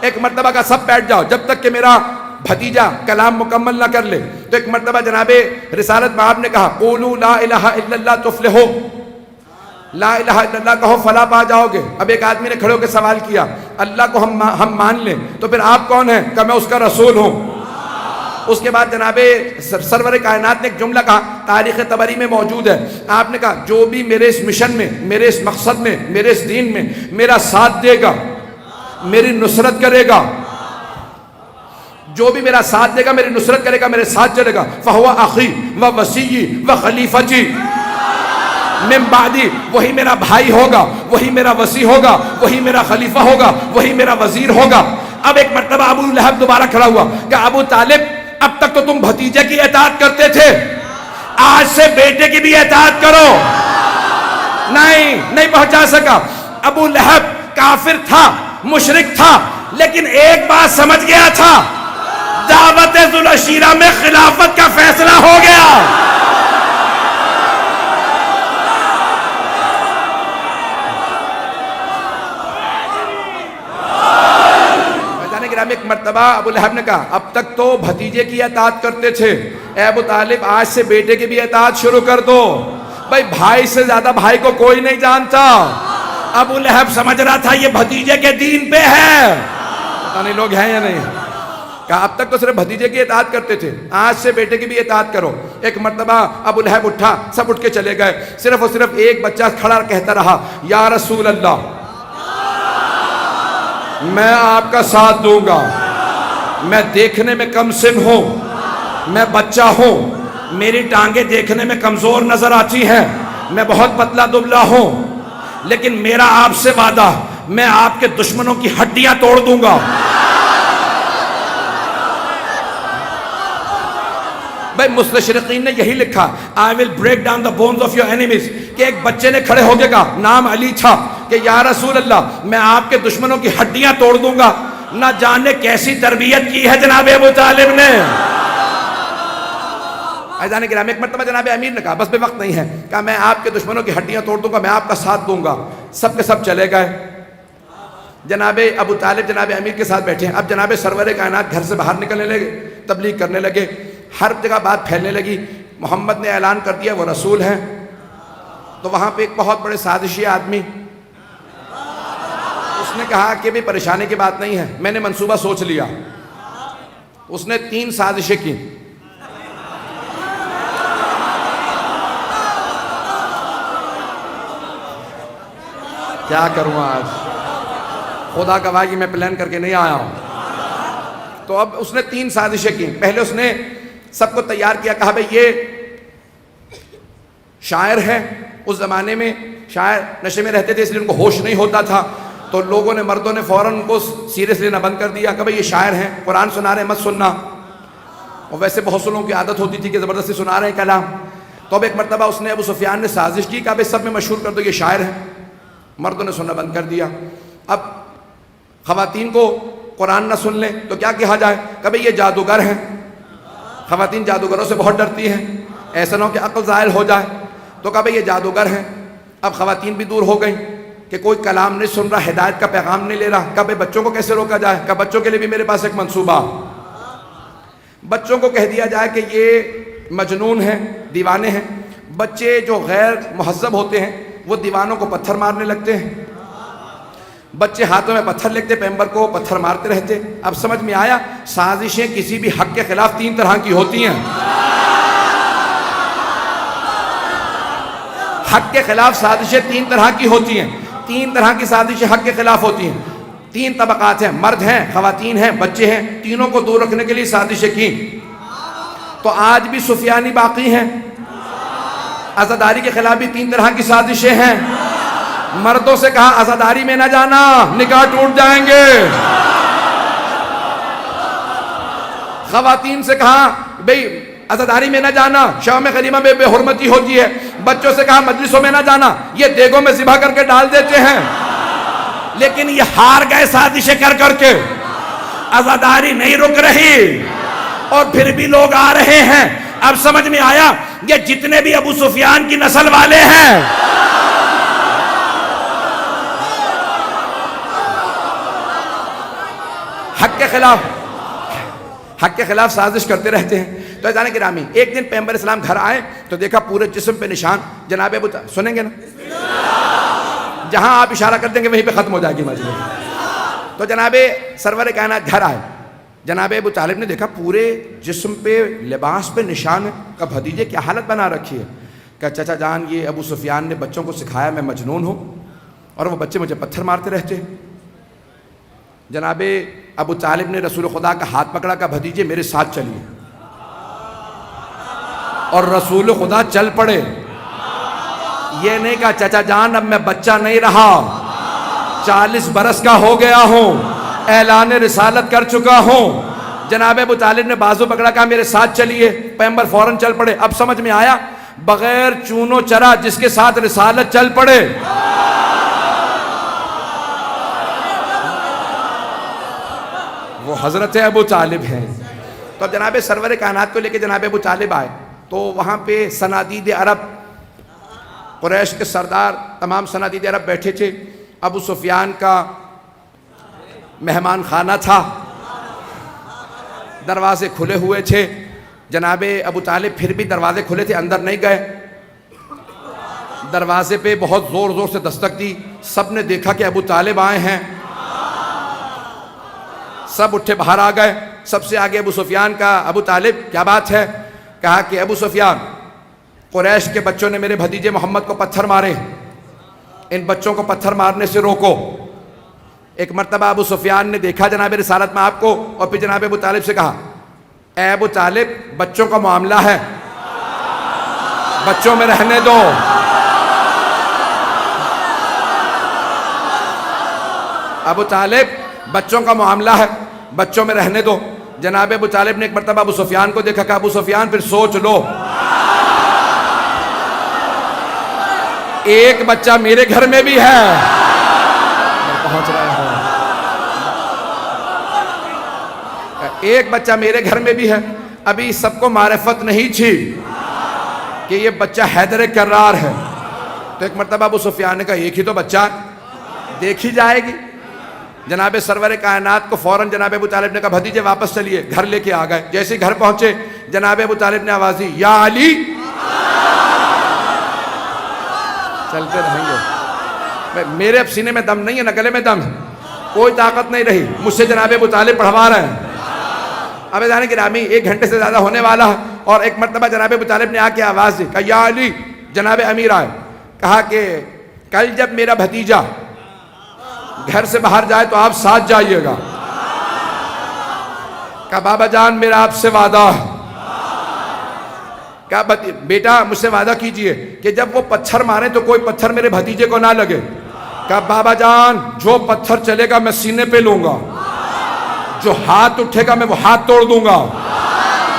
Speaker 1: ایک مرتبہ کا سب بیٹھ جاؤ جب تک کہ میرا بھتیجا کلام مکمل نہ کر لے. تو ایک مرتبہ جناب رسالت مآب نے کہا قولوا لا الہ الا اللہ تفلحوا, لا الہ الا اللہ کہو فلاح پا جاؤ گے. اب ایک آدمی نے کھڑے ہو کے سوال کیا اللہ کو ہم مان لیں تو پھر آپ کون ہیں؟ کہ میں اس کا رسول ہوں. اس کے بعد جناب سرور کائنات نے ایک جملہ کہا, تاریخ طبری میں موجود ہے. آپ نے کہا جو بھی میرے اس مشن میں, میرے اس مقصد میں, میرے اس دین میں میرا ساتھ دے گا, میری نصرت کرے گا, جو بھی میرا ساتھ دے گا, میری نصرت کرے گا, میرے ساتھ چلے گا, فَهُوَ أَخِي وَوَسِيِّي وَخَلِيفَتِي من بعدی, وہی میرا بھائی ہوگا, وہی میرا وصی ہوگا, وہی میرا خلیفہ ہوگا, وہی میرا وزیر ہوگا. اب ایک مرتبہ ابو لہب دوبارہ کھڑا ہوا کہ ابو طالب اب تک تو تم بھتیجے کی اطاعت کرتے تھے, آج سے بیٹے کی بھی اطاعت کرو. نہیں پہنچا سکا. ابو لہب کافر تھا, مشرک تھا, لیکن ایک بات سمجھ گیا تھا, دعوت ذوالعشیرہ میں خلافت کا فیصلہ ہو گیا. ایک مرتبہ ابو لہب نے کہا اب تک تو بھتیجے کی اطاعت کرتے تھے, اے ابو طالب آج سے بیٹے کی بھی اطاعت شروع کر دو. بھائی بھائی سے زیادہ بھائی کو کوئی نہیں جانتا. ابو لہب سمجھ رہا تھا یہ بھتیجے کے دین پہ ہے. پتہ نہیں لوگ ہیں یا نہیں. کہا اب تک تو صرف بھتیجے کی اطاعت کرتے تھے, آج سے بیٹے کی بھی اطاعت کرو. ایک مرتبہ ابو لہب اٹھا, سب اٹھ کے چلے گئے. صرف اور صرف ایک بچہ کھڑا کہتا رہا یا رسول اللہ میں آپ کا ساتھ دوں گا, میں دیکھنے میں کم سن ہوں, میں بچہ ہوں, میری ٹانگیں دیکھنے میں کمزور نظر آتی ہیں, میں بہت پتلا دبلا ہوں, لیکن میرا آپ سے وعدہ میں آپ کے دشمنوں کی ہڈیاں توڑ دوں گا. بھائی مستشرقین نے یہی لکھا I will break down the bones of your enemies, کہ ایک بچے نے کھڑے ہو کے کہا, نام علی تھا, کہ یا رسول اللہ میں آپ کے دشمنوں کی ہڈیاں توڑ دوں گا. نہ جانے کیسی تربیت کی ہے جناب ابو طالب نے. عزیزان کرام ایک مرتبہ جناب امیر نے کہا، بس بے وقت نہیں ہے، کہا میں آپ کے دشمنوں کی ہڈیاں توڑ دوں گا، میں آپ کا ساتھ دوں گا. سب کے سب چلے گئے. جناب ابو طالب جناب امیر کے ساتھ بیٹھے ہیں. اب جناب سرور کائنات گھر سے باہر نکلنے لگے، تبلیغ کرنے لگے، ہر جگہ بات پھیلنے لگی. محمد نے اعلان کر دیا وہ رسول ہیں. تو وہاں پہ ایک بہت بڑے سازشی آدمی، اس نے کہا کہ بھی پریشانی کی بات نہیں ہے، میں نے منصوبہ سوچ لیا. اس نے 3 سازشیں کی. کیا کروں آج، خدا گواہ کہ میں پلان کر کے نہیں آیا ہوں. تو اب اس نے 3 سازشیں کی. پہلے اس نے سب کو تیار کیا، کہا بھئی یہ شاعر ہے. اس زمانے میں شاعر نشے میں رہتے تھے، اس لیے ان کو ہوش نہیں ہوتا تھا. تو لوگوں نے، مردوں نے فوراً ان کو سیریس لینا بند کر دیا کہ بھئی یہ شاعر ہیں، قرآن سنا رہے ہیں، مت سننا. اور ویسے بہت سے لوگوں کی عادت ہوتی تھی کہ زبردستی سنا رہے ہیں کلام. تو اب ایک مرتبہ اس نے، ابو سفیان نے سازش کی کہ بھئی سب میں مشہور کر دو یہ شاعر ہیں. مردوں نے سننا بند کر دیا. اب خواتین کو قرآن نہ سن لیں تو کیا کہا جائے کہ بھئی یہ جادوگر ہیں. خواتین جادوگروں سے بہت ڈرتی ہیں، ایسا نہ ہو کہ عقل زائل ہو جائے. تو کہا بھئی یہ جادوگر ہیں. اب خواتین بھی دور ہو گئیں کہ کوئی کلام نہیں سن رہا، ہدایت کا پیغام نہیں لے رہا. کہا بھئی بچوں کو کیسے روکا جائے؟ کہا بچوں کے لیے بھی میرے پاس ایک منصوبہ. بچوں کو کہہ دیا جائے کہ یہ مجنون ہیں، دیوانے ہیں. بچے جو غیر مہذب ہوتے ہیں وہ دیوانوں کو پتھر مارنے لگتے ہیں. بچے ہاتھوں میں پتھر لگتے، پیمبر کو پتھر مارتے رہتے. اب سمجھ میں آیا، سازشیں کسی بھی حق کے خلاف 3 طرح کی ہوتی ہیں. حق کے خلاف سازشیں 3 طرح کی ہوتی ہیں. 3 طرح کی سازشیں حق کے خلاف ہوتی ہیں. 3 طبقات ہیں، مرد ہیں، خواتین ہیں، بچے ہیں. تینوں کو دور رکھنے کے لیے سازشیں کی. تو آج بھی سفیانی باقی ہیں. عزاداری کے خلاف بھی 3 طرح کی سازشیں ہیں. مردوں سے کہا عزاداری میں نہ جانا، نکاح ٹوٹ جائیں گے. خواتین سے کہا بھئی عزاداری میں نہ جانا، شام غریبہ میں بے حرمتی ہوتی ہے. بچوں سے کہا مجلسوں میں نہ جانا، یہ دیگوں میں ذبح کر کے ڈال دیتے ہیں. لیکن یہ ہار گئے سازشیں کر کر کے. عزاداری نہیں رک رہی اور پھر بھی لوگ آ رہے ہیں. اب سمجھ میں آیا، یہ جتنے بھی ابو سفیان کی نسل والے ہیں حق کے خلاف سازش کرتے رہتے ہیں. تو عزیزان گرامی ایک دن پیغمبر اسلام گھر آئے تو دیکھا پورے جسم پہ نشان. جناب ابو سنیں گے نا، جہاں آپ اشارہ کر دیں گے وہیں پہ ختم ہو جائے گی مجلس. تو جناب سرور کائنات گھر آئے. جناب ابو طالب نے دیکھا پورے جسم پہ، لباس پہ نشان ہے. کہ بھتیجے کیا حالت بنا رکھی ہے؟ کہ چچا جان یہ ابو سفیان نے بچوں کو سکھایا میں مجنون ہوں اور وہ بچے مجھے پتھر مارتے رہتے ہیں. جناب ابو طالب نے رسول خدا کا ہاتھ پکڑا، کہ بھتیجے میرے ساتھ چلیے. اور رسول خدا چل پڑے. یہ نہیں کہا چچا جان اب میں بچہ نہیں رہا، 40 برس کا ہو گیا ہوں، اعلان رسالت کر چکا ہوں. جناب ابو طالب نے بازو پکڑا، کہا میرے ساتھ چلیے. پیغمبر فوراً چل پڑے. اب سمجھ میں آیا، بغیر چونو چرا جس کے ساتھ رسالت چل پڑے وہ حضرت ابو طالب ہیں. تو جناب سرور کائنات کو لے کے جناب ابو طالب آئے تو وہاں پہ صنادید عرب، قریش کے سردار، تمام صنادید عرب بیٹھے تھے. ابو سفیان کا مہمان خانہ تھا، دروازے کھلے ہوئے تھے. جناب ابو طالب پھر بھی دروازے کھلے تھے، اندر نہیں گئے. دروازے پہ بہت زور زور سے دستک دی. سب نے دیکھا کہ ابو طالب آئے ہیں. سب اٹھے باہر آ گئے. سب سے آگے ابو سفیان کا، ابو طالب کیا بات ہے؟ کہا کہ ابو سفیان قریش کے بچوں نے میرے بھتیجے محمد کو پتھر مارے، ان بچوں کو پتھر مارنے سے روکو. ایک مرتبہ ابو سفیان نے دیکھا جناب رسالت میں آپ کو، اور پھر جناب ابو طالب سے کہا اے ابو طالب بچوں کا معاملہ ہے، بچوں میں رہنے دو. ابو طالب بچوں کا معاملہ ہے، بچوں میں رہنے دو. جناب ابو طالب نے ایک مرتبہ ابو سفیان کو دیکھا، کہ ابو سفیان پھر سوچ لو، ایک بچہ میرے گھر میں بھی ہے پہنچ رہے ہوں. ایک بچہ میرے گھر میں بھی ہے, ابھی سب کو معرفت نہیں تھی کہ یہ بچہ حیدر کرار ہے. تو ایک مرتبہ ابو سفیان نے کہا ایک ہی تو بچہ دیکھی جائے گی. جناب سرور کائنات کو فوراً جناب ابو طالب نے کہا بھتیجے واپس چلیے, گھر لے کے آ گئے. جیسے گھر پہنچے جناب ابو طالب نے آواز دی یا علی. چلتے رہیں گے, میرے اب سینے میں دم نہیں ہے نہ گلے میں دم ہے, کوئی طاقت نہیں رہی, مجھ سے جناب ابو طالب پڑھوا رہے ہیں. اب جانے کہ رامی 1 گھنٹے سے زیادہ ہونے والا ہے, اور ایک مرتبہ جناب ابو طالب نے آ کے آواز دی, کہا یا علی. جناب امیر آئے, کہا کہ کل جب میرا بھتیجا گھر سے باہر جائے تو آپ ساتھ جائیے گا. کہا بابا جان میرا آپ سے وعدہ ہے. کہا بیٹا مجھ سے وعدہ کیجئے کہ جب وہ پتھر مارے تو کوئی پتھر میرے بھتیجے کو نہ لگے. کہا بابا جان جو پتھر چلے گا میں سینے پہ لوں گا, جو ہاتھ اٹھے گا میں وہ ہاتھ توڑ دوں گا,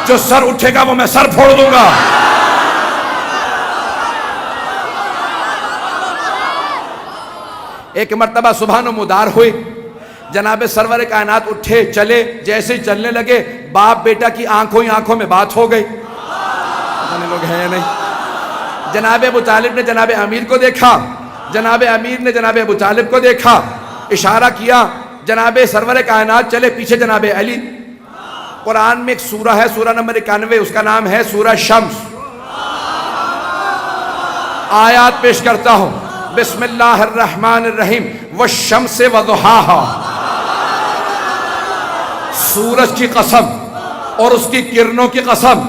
Speaker 1: جو سر اٹھے گا وہ میں سر پھوڑ دوں گا. ایک مرتبہ سبحان و مدار ہوئی, جناب سرور کائنات اٹھے چلے, جیسے چلنے لگے باپ بیٹا کی آنکھوں ہی آنکھوں میں بات ہو گئی. لوگ ہیں یا نہیں. جناب ابو طالب نے جناب امیر کو دیکھا, جناب امیر نے جناب ابو طالب کو دیکھا, اشارہ کیا, جناب سرور کائنات چلے پیچھے جناب علی. قرآن میں ایک سورہ ہے, سورہ نمبر 91, اس کا نام ہے سورہ شمس. آیات پیش کرتا ہوں. بسم اللہ الرحمن الرحیم. والشمس وضحاہا, سورج کی قسم اور اس کی کرنوں کی قسم.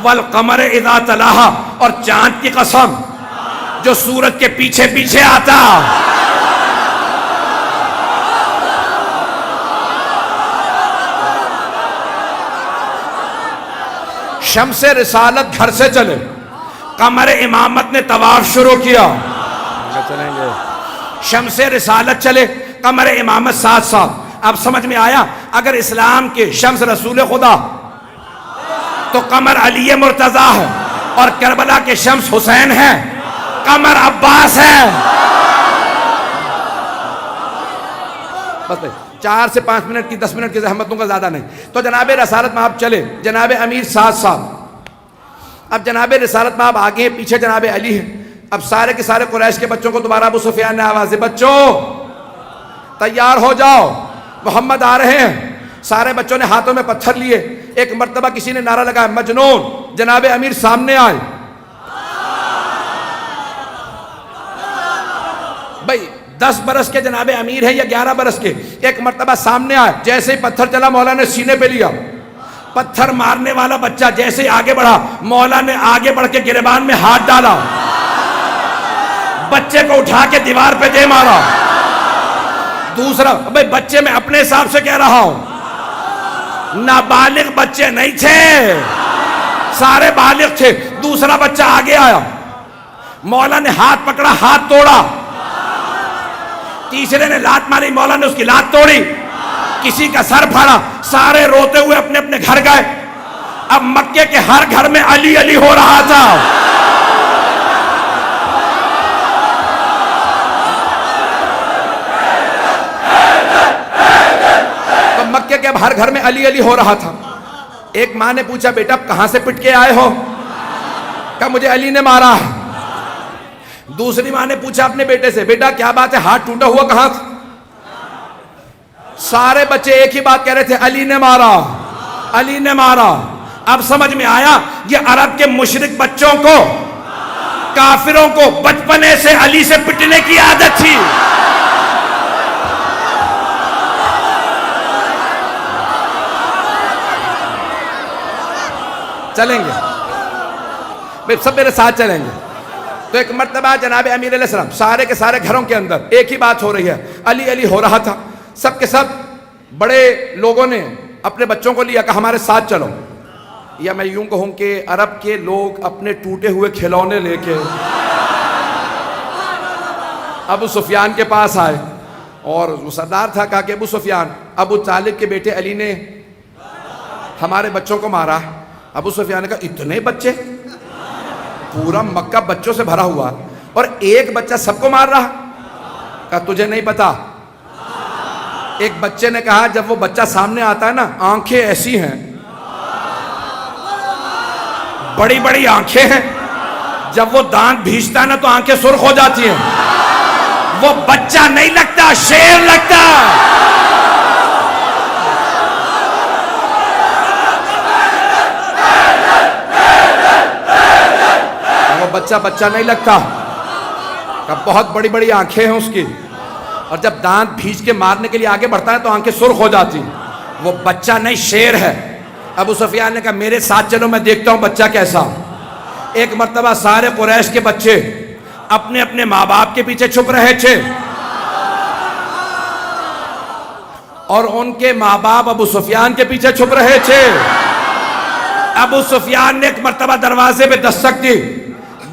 Speaker 1: والقمر اذا تلاہا, اور چاند کی قسم جو سورج کے پیچھے پیچھے آتا. شمس رسالت گھر سے چلے, قمر امامت نے طواف شروع کیا. چلیں گے. شمس رسالت چلے, قمر امامت ساتھ ساتھ. اب سمجھ میں آیا, اگر اسلام کے شمس رسول خدا تو قمر علی مرتضیٰ ہے, اور کربلا کے شمس حسین ہے, قمر عباس ہے. بس 4 سے 5 منٹ کی 10 منٹ کی زحمتوں کا زیادہ نہیں. تو جناب رسالت میں آپ چلے, جناب امیر ساتھ ساتھ. اب جناب رسالت میں آپ آگے ہیں, پیچھے جناب علی ہے. اب سارے کے سارے قریش کے بچوں کو دوبارہ ابو سفیان نے آواز دی, بچوں تیار ہو جاؤ, محمد آ رہے ہیں. سارے بچوں نے ہاتھوں میں پتھر لیے. ایک مرتبہ کسی نے نعرہ لگایا مجنون. جناب امیر سامنے آئے. بھائی 10 برس کے جناب امیر ہیں یا 11 برس کے. ایک مرتبہ سامنے آئے, جیسے ہی پتھر چلا مولا نے سینے پہ لیا. پتھر مارنے والا بچہ جیسے ہی آگے بڑھا, مولا نے آگے بڑھ کے گریبان میں ہاتھ ڈالا, بچے کو اٹھا کے دیوار پہ دے مارا. دوسرا, بھئی بچے میں اپنے حساب سے کہہ رہا ہوں, نابالغ بچے نہیں تھے, سارے بالغ تھے. دوسرا بچہ آگے آیا, مولا نے ہاتھ پکڑا, ہاتھ توڑا. تیسرے نے لات ماری, مولا نے اس کی لات توڑی. کسی کا سر پھاڑا. سارے روتے ہوئے اپنے اپنے گھر گئے. اب مکے کے ہر گھر میں علی علی ہو رہا تھا. مکے کے اب ہر گھر میں علی علی ہو رہا تھا. ایک ماں نے پوچھا بیٹا کہاں سے پٹ کے آئے ہو؟ کہا مجھے علی نے مارا. دوسری ماں نے پوچھا اپنے بیٹے سے, بیٹا کیا بات ہے, ہاتھ ٹوٹا ہوا کہاں تھا؟ سارے بچے ایک ہی بات کہہ رہے تھے, علی نے مارا, علی نے مارا. اب سمجھ میں آیا, یہ عرب کے مشرک بچوں کو, کافروں کو بچپنے سے علی سے پٹنے کی عادت تھی. چلیں گے بھئی, سب میرے ساتھ چلیں گے. تو ایک مرتبہ جناب امیر علیہ السلام, سارے کے سارے گھروں کے اندر ایک ہی بات ہو رہی ہے, علی علی ہو رہا تھا. سب کے سب بڑے لوگوں نے اپنے بچوں کو لیا کہ ہمارے ساتھ چلو. یا میں یوں کہوں کہ عرب کے لوگ اپنے ٹوٹے ہوئے کھلونے لے کے ابو سفیان کے پاس آئے, اور وہ سردار تھا. کہا کہ ابو سفیان, ابو طالب کے بیٹے علی نے ہمارے بچوں کو مارا. ابو سفیان نے کہا اتنے بچے, پورا مکہ بچوں سے بھرا ہوا, اور ایک بچہ سب کو مار رہا. کہا تجھے نہیں پتا, ایک بچے نے کہا جب وہ بچہ سامنے آتا ہے نا آنکھیں ایسی ہیں بڑی بڑی آنکھیں ہیں جب وہ دانت بھیجتا ہے نا تو آنکھیں سرخ ہو جاتی ہیں وہ بچہ نہیں لگتا شیر لگتا وہ بچہ نہیں لگتا بہت بڑی بڑی آنکھیں ہیں اس کی اور جب دانت بھیج کے مارنے کے لیے آگے بڑھتا ہے تو آنکھیں سرخ ہو جاتی وہ بچہ نہیں شیر ہے ابو سفیان نے کہا میرے ساتھ چلو میں دیکھتا ہوں بچہ کیسا ایک مرتبہ سارے قریش کے بچے اپنے اپنے ماں باپ کے پیچھے چھپ رہے تھے اور ان کے ماں باپ ابو سفیان کے پیچھے چھپ رہے تھے ابو سفیان نے ایک مرتبہ دروازے پہ دستک دی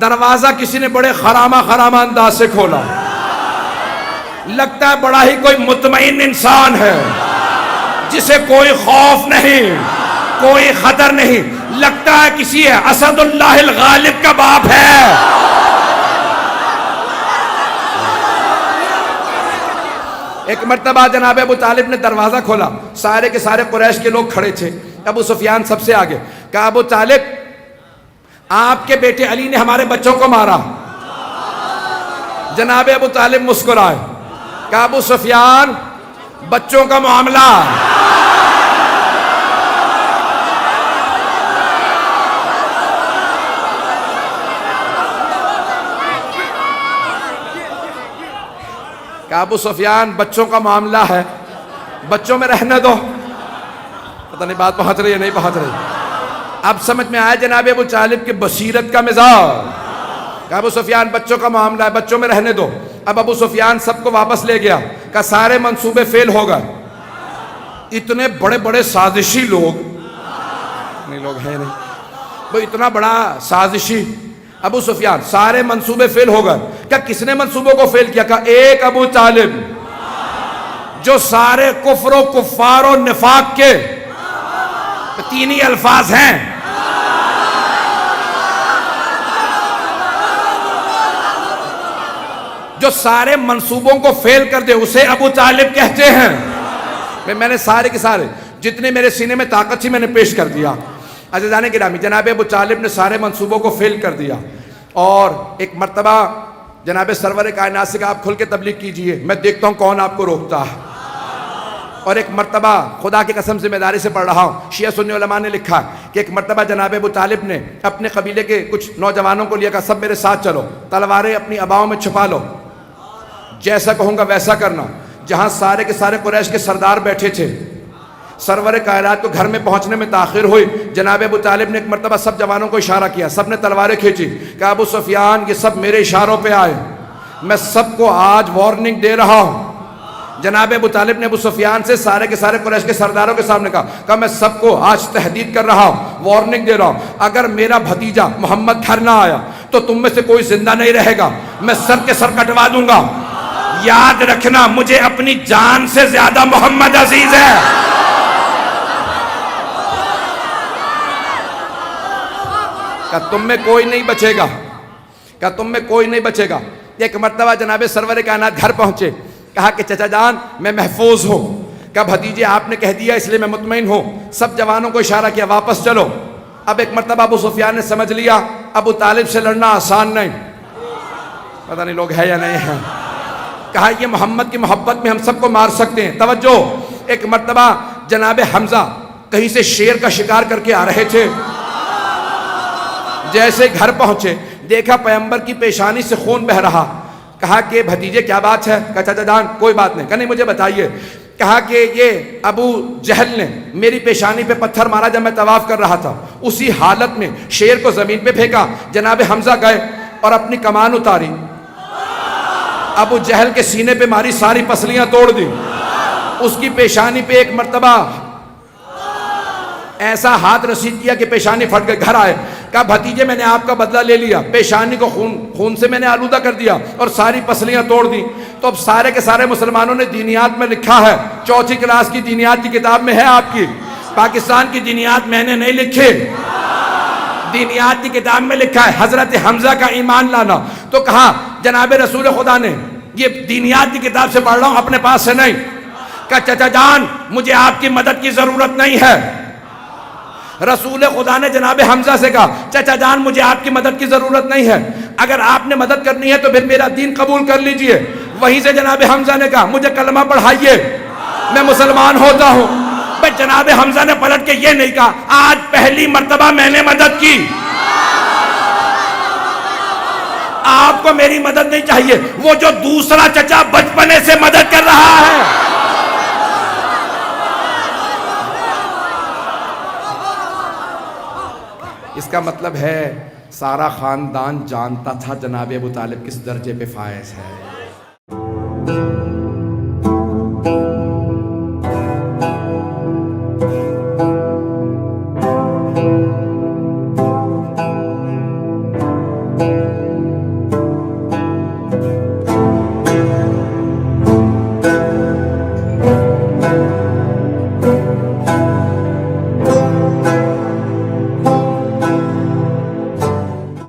Speaker 1: دروازہ کسی نے بڑے خرامہ انداز سے کھولا لگتا ہے بڑا ہی کوئی مطمئن انسان ہے جسے کوئی خوف نہیں کوئی خطر نہیں لگتا ہے کسی ہے اسد اللہ الغالب کا باپ ہے ایک مرتبہ جناب ابو طالب نے دروازہ کھولا سارے کے سارے قریش کے لوگ کھڑے تھے ابو سفیان سب سے آگے کہا ابو طالب آپ کے بیٹے علی نے ہمارے بچوں کو مارا جناب ابو طالب مسکرائے کہا ابو سفیان بچوں کا معاملہ کہا ابو سفیان بچوں کا معاملہ ہے بچوں میں رہنے دو پتہ نہیں بات پہنچ رہی ہے نہیں پہنچ رہی اب سمجھ میں آیا جناب ابو طالب کے بصیرت کا مزاج کہا ابو سفیان بچوں کا معاملہ ہے بچوں میں رہنے دو اب ابو سفیان سب کو واپس لے گیا کہ سارے منصوبے فیل ہو گئے اتنے بڑے بڑے سازشی لوگ ہیں نہیں وہ اتنا بڑا سازشی ابو سفیان سارے منصوبے فیل ہو گئے کیا کس نے منصوبوں کو فیل کیا کہا ایک ابو طالب جو سارے کفر و کفار و نفاق کے تین ہی الفاظ ہیں جو سارے منصوبوں کو فیل کر دے اسے ابو طالب کہتے ہیں میں نے سارے کے سارے جتنے میرے سینے میں طاقت تھی میں نے پیش کر دیا عزیزان گرامی جناب ابو طالب نے سارے منصوبوں کو فیل کر دیا اور ایک مرتبہ جناب سرور کائنات سے کہا آپ کھل کے تبلیغ کیجئے میں دیکھتا ہوں کون آپ کو روکتا ہے اور ایک مرتبہ خدا کی قسم ذمہ داری سے پڑھ رہا ہوں شیعہ سنی علماء نے لکھا کہ ایک مرتبہ جناب ابو طالب نے اپنے قبیلے کے کچھ نوجوانوں کو لیا کہا سب میرے ساتھ چلو تلواریں اپنی اباؤں میں چھپا لو جیسا کہوں گا ویسا کرنا جہاں سارے کے سارے قریش کے سردار بیٹھے تھے سرور کائنات کو گھر میں پہنچنے میں تاخیر ہوئی جناب ابو طالب نے ایک مرتبہ سب جوانوں کو اشارہ کیا سب نے تلواریں کھینچی کہا ابو سفیان یہ سب میرے اشاروں پہ آئے میں سب کو آج وارننگ دے رہا ہوں جناب ابو طالب نے ابو سفیان سے سارے کے سارے قریش کے سرداروں کے سامنے کہا میں سب کو آج تحدید کر رہا ہوں وارننگ دے رہا ہوں اگر میرا بھتیجا محمد گھر نہ آیا تو تم میں سے کوئی زندہ نہیں رہے گا میں سر کے سر کٹوا دوں گا یاد رکھنا مجھے اپنی جان سے زیادہ محمد عزیز ہے کہ تم میں کوئی نہیں بچے گا کہ تم میں کوئی نہیں بچے گا ایک مرتبہ جناب سرور کائنات گھر پہنچے کہا کہ چچا جان میں محفوظ ہوں کہ بھتیجے آپ نے کہہ دیا اس لیے میں مطمئن ہوں سب جوانوں کو اشارہ کیا واپس چلو اب ایک مرتبہ ابو سفیان نے سمجھ لیا ابو طالب سے لڑنا آسان نہیں پتہ نہیں لوگ ہے یا نہیں ہے کہا یہ محمد کی محبت میں ہم سب کو مار سکتے ہیں توجہ ایک مرتبہ جناب حمزہ کہیں سے شیر کا شکار کر کے آ رہے تھے جیسے گھر پہنچے دیکھا پیغمبر کی پیشانی سے خون بہ رہا کہا کہ بھتیجے کیا بات ہے کہا چچا جان کوئی بات نہیں کہا نہیں مجھے بتائیے کہا کہ یہ ابو جہل نے میری پیشانی پہ پتھر مارا جب میں طواف کر رہا تھا اسی حالت میں شیر کو زمین پہ پھینکا جناب حمزہ گئے اور اپنی کمان اتاری ابو جہل کے سینے پہ ماری ساری پسلیاں توڑ دی اس کی پیشانی پہ ایک مرتبہ ایسا ہاتھ رسید کیا کہ پیشانی پھٹ گئی گھر آئے کہا بھتیجے میں نے آپ کا بدلہ لے لیا پیشانی کو خون سے میں نے آلودہ کر دیا اور ساری پسلیاں توڑ دی تو اب سارے کے سارے مسلمانوں نے دینیات میں لکھا ہے 4th کلاس کی دینیات کی کتاب میں ہے آپ کی پاکستان کی دینیات میں نے نہیں لکھے دینیات کی کتاب میں لکھا ہے حضرت حمزہ کا ایمان لانا تو کہا جناب رسول خدا نے یہ دینیات کی کتاب سے پڑھ رہا ہوں اپنے پاس سے نہیں کہ چچا جان مجھے آپ کی مدد کی ضرورت نہیں ہے. رسول خدا نے جناب حمزہ سے کہا چچا جان مجھے آپ کی مدد کی ضرورت نہیں ہے, اگر آپ نے مدد کرنی ہے تو پھر میرا دین قبول کر لیجئے. وہیں سے جناب حمزہ نے کہا مجھے کلمہ پڑھائیے, میں مسلمان ہوتا ہوں. بھئی جناب حمزہ نے پلٹ کے یہ نہیں کہا آج پہلی مرتبہ میں نے مدد کی, آپ کو میری مدد نہیں چاہیے. وہ جو دوسرا چچا بچپنے سے مدد کر رہا ہے, اس کا مطلب ہے سارا خاندان جانتا تھا جناب ابو طالب کس درجے پہ فائز ہے.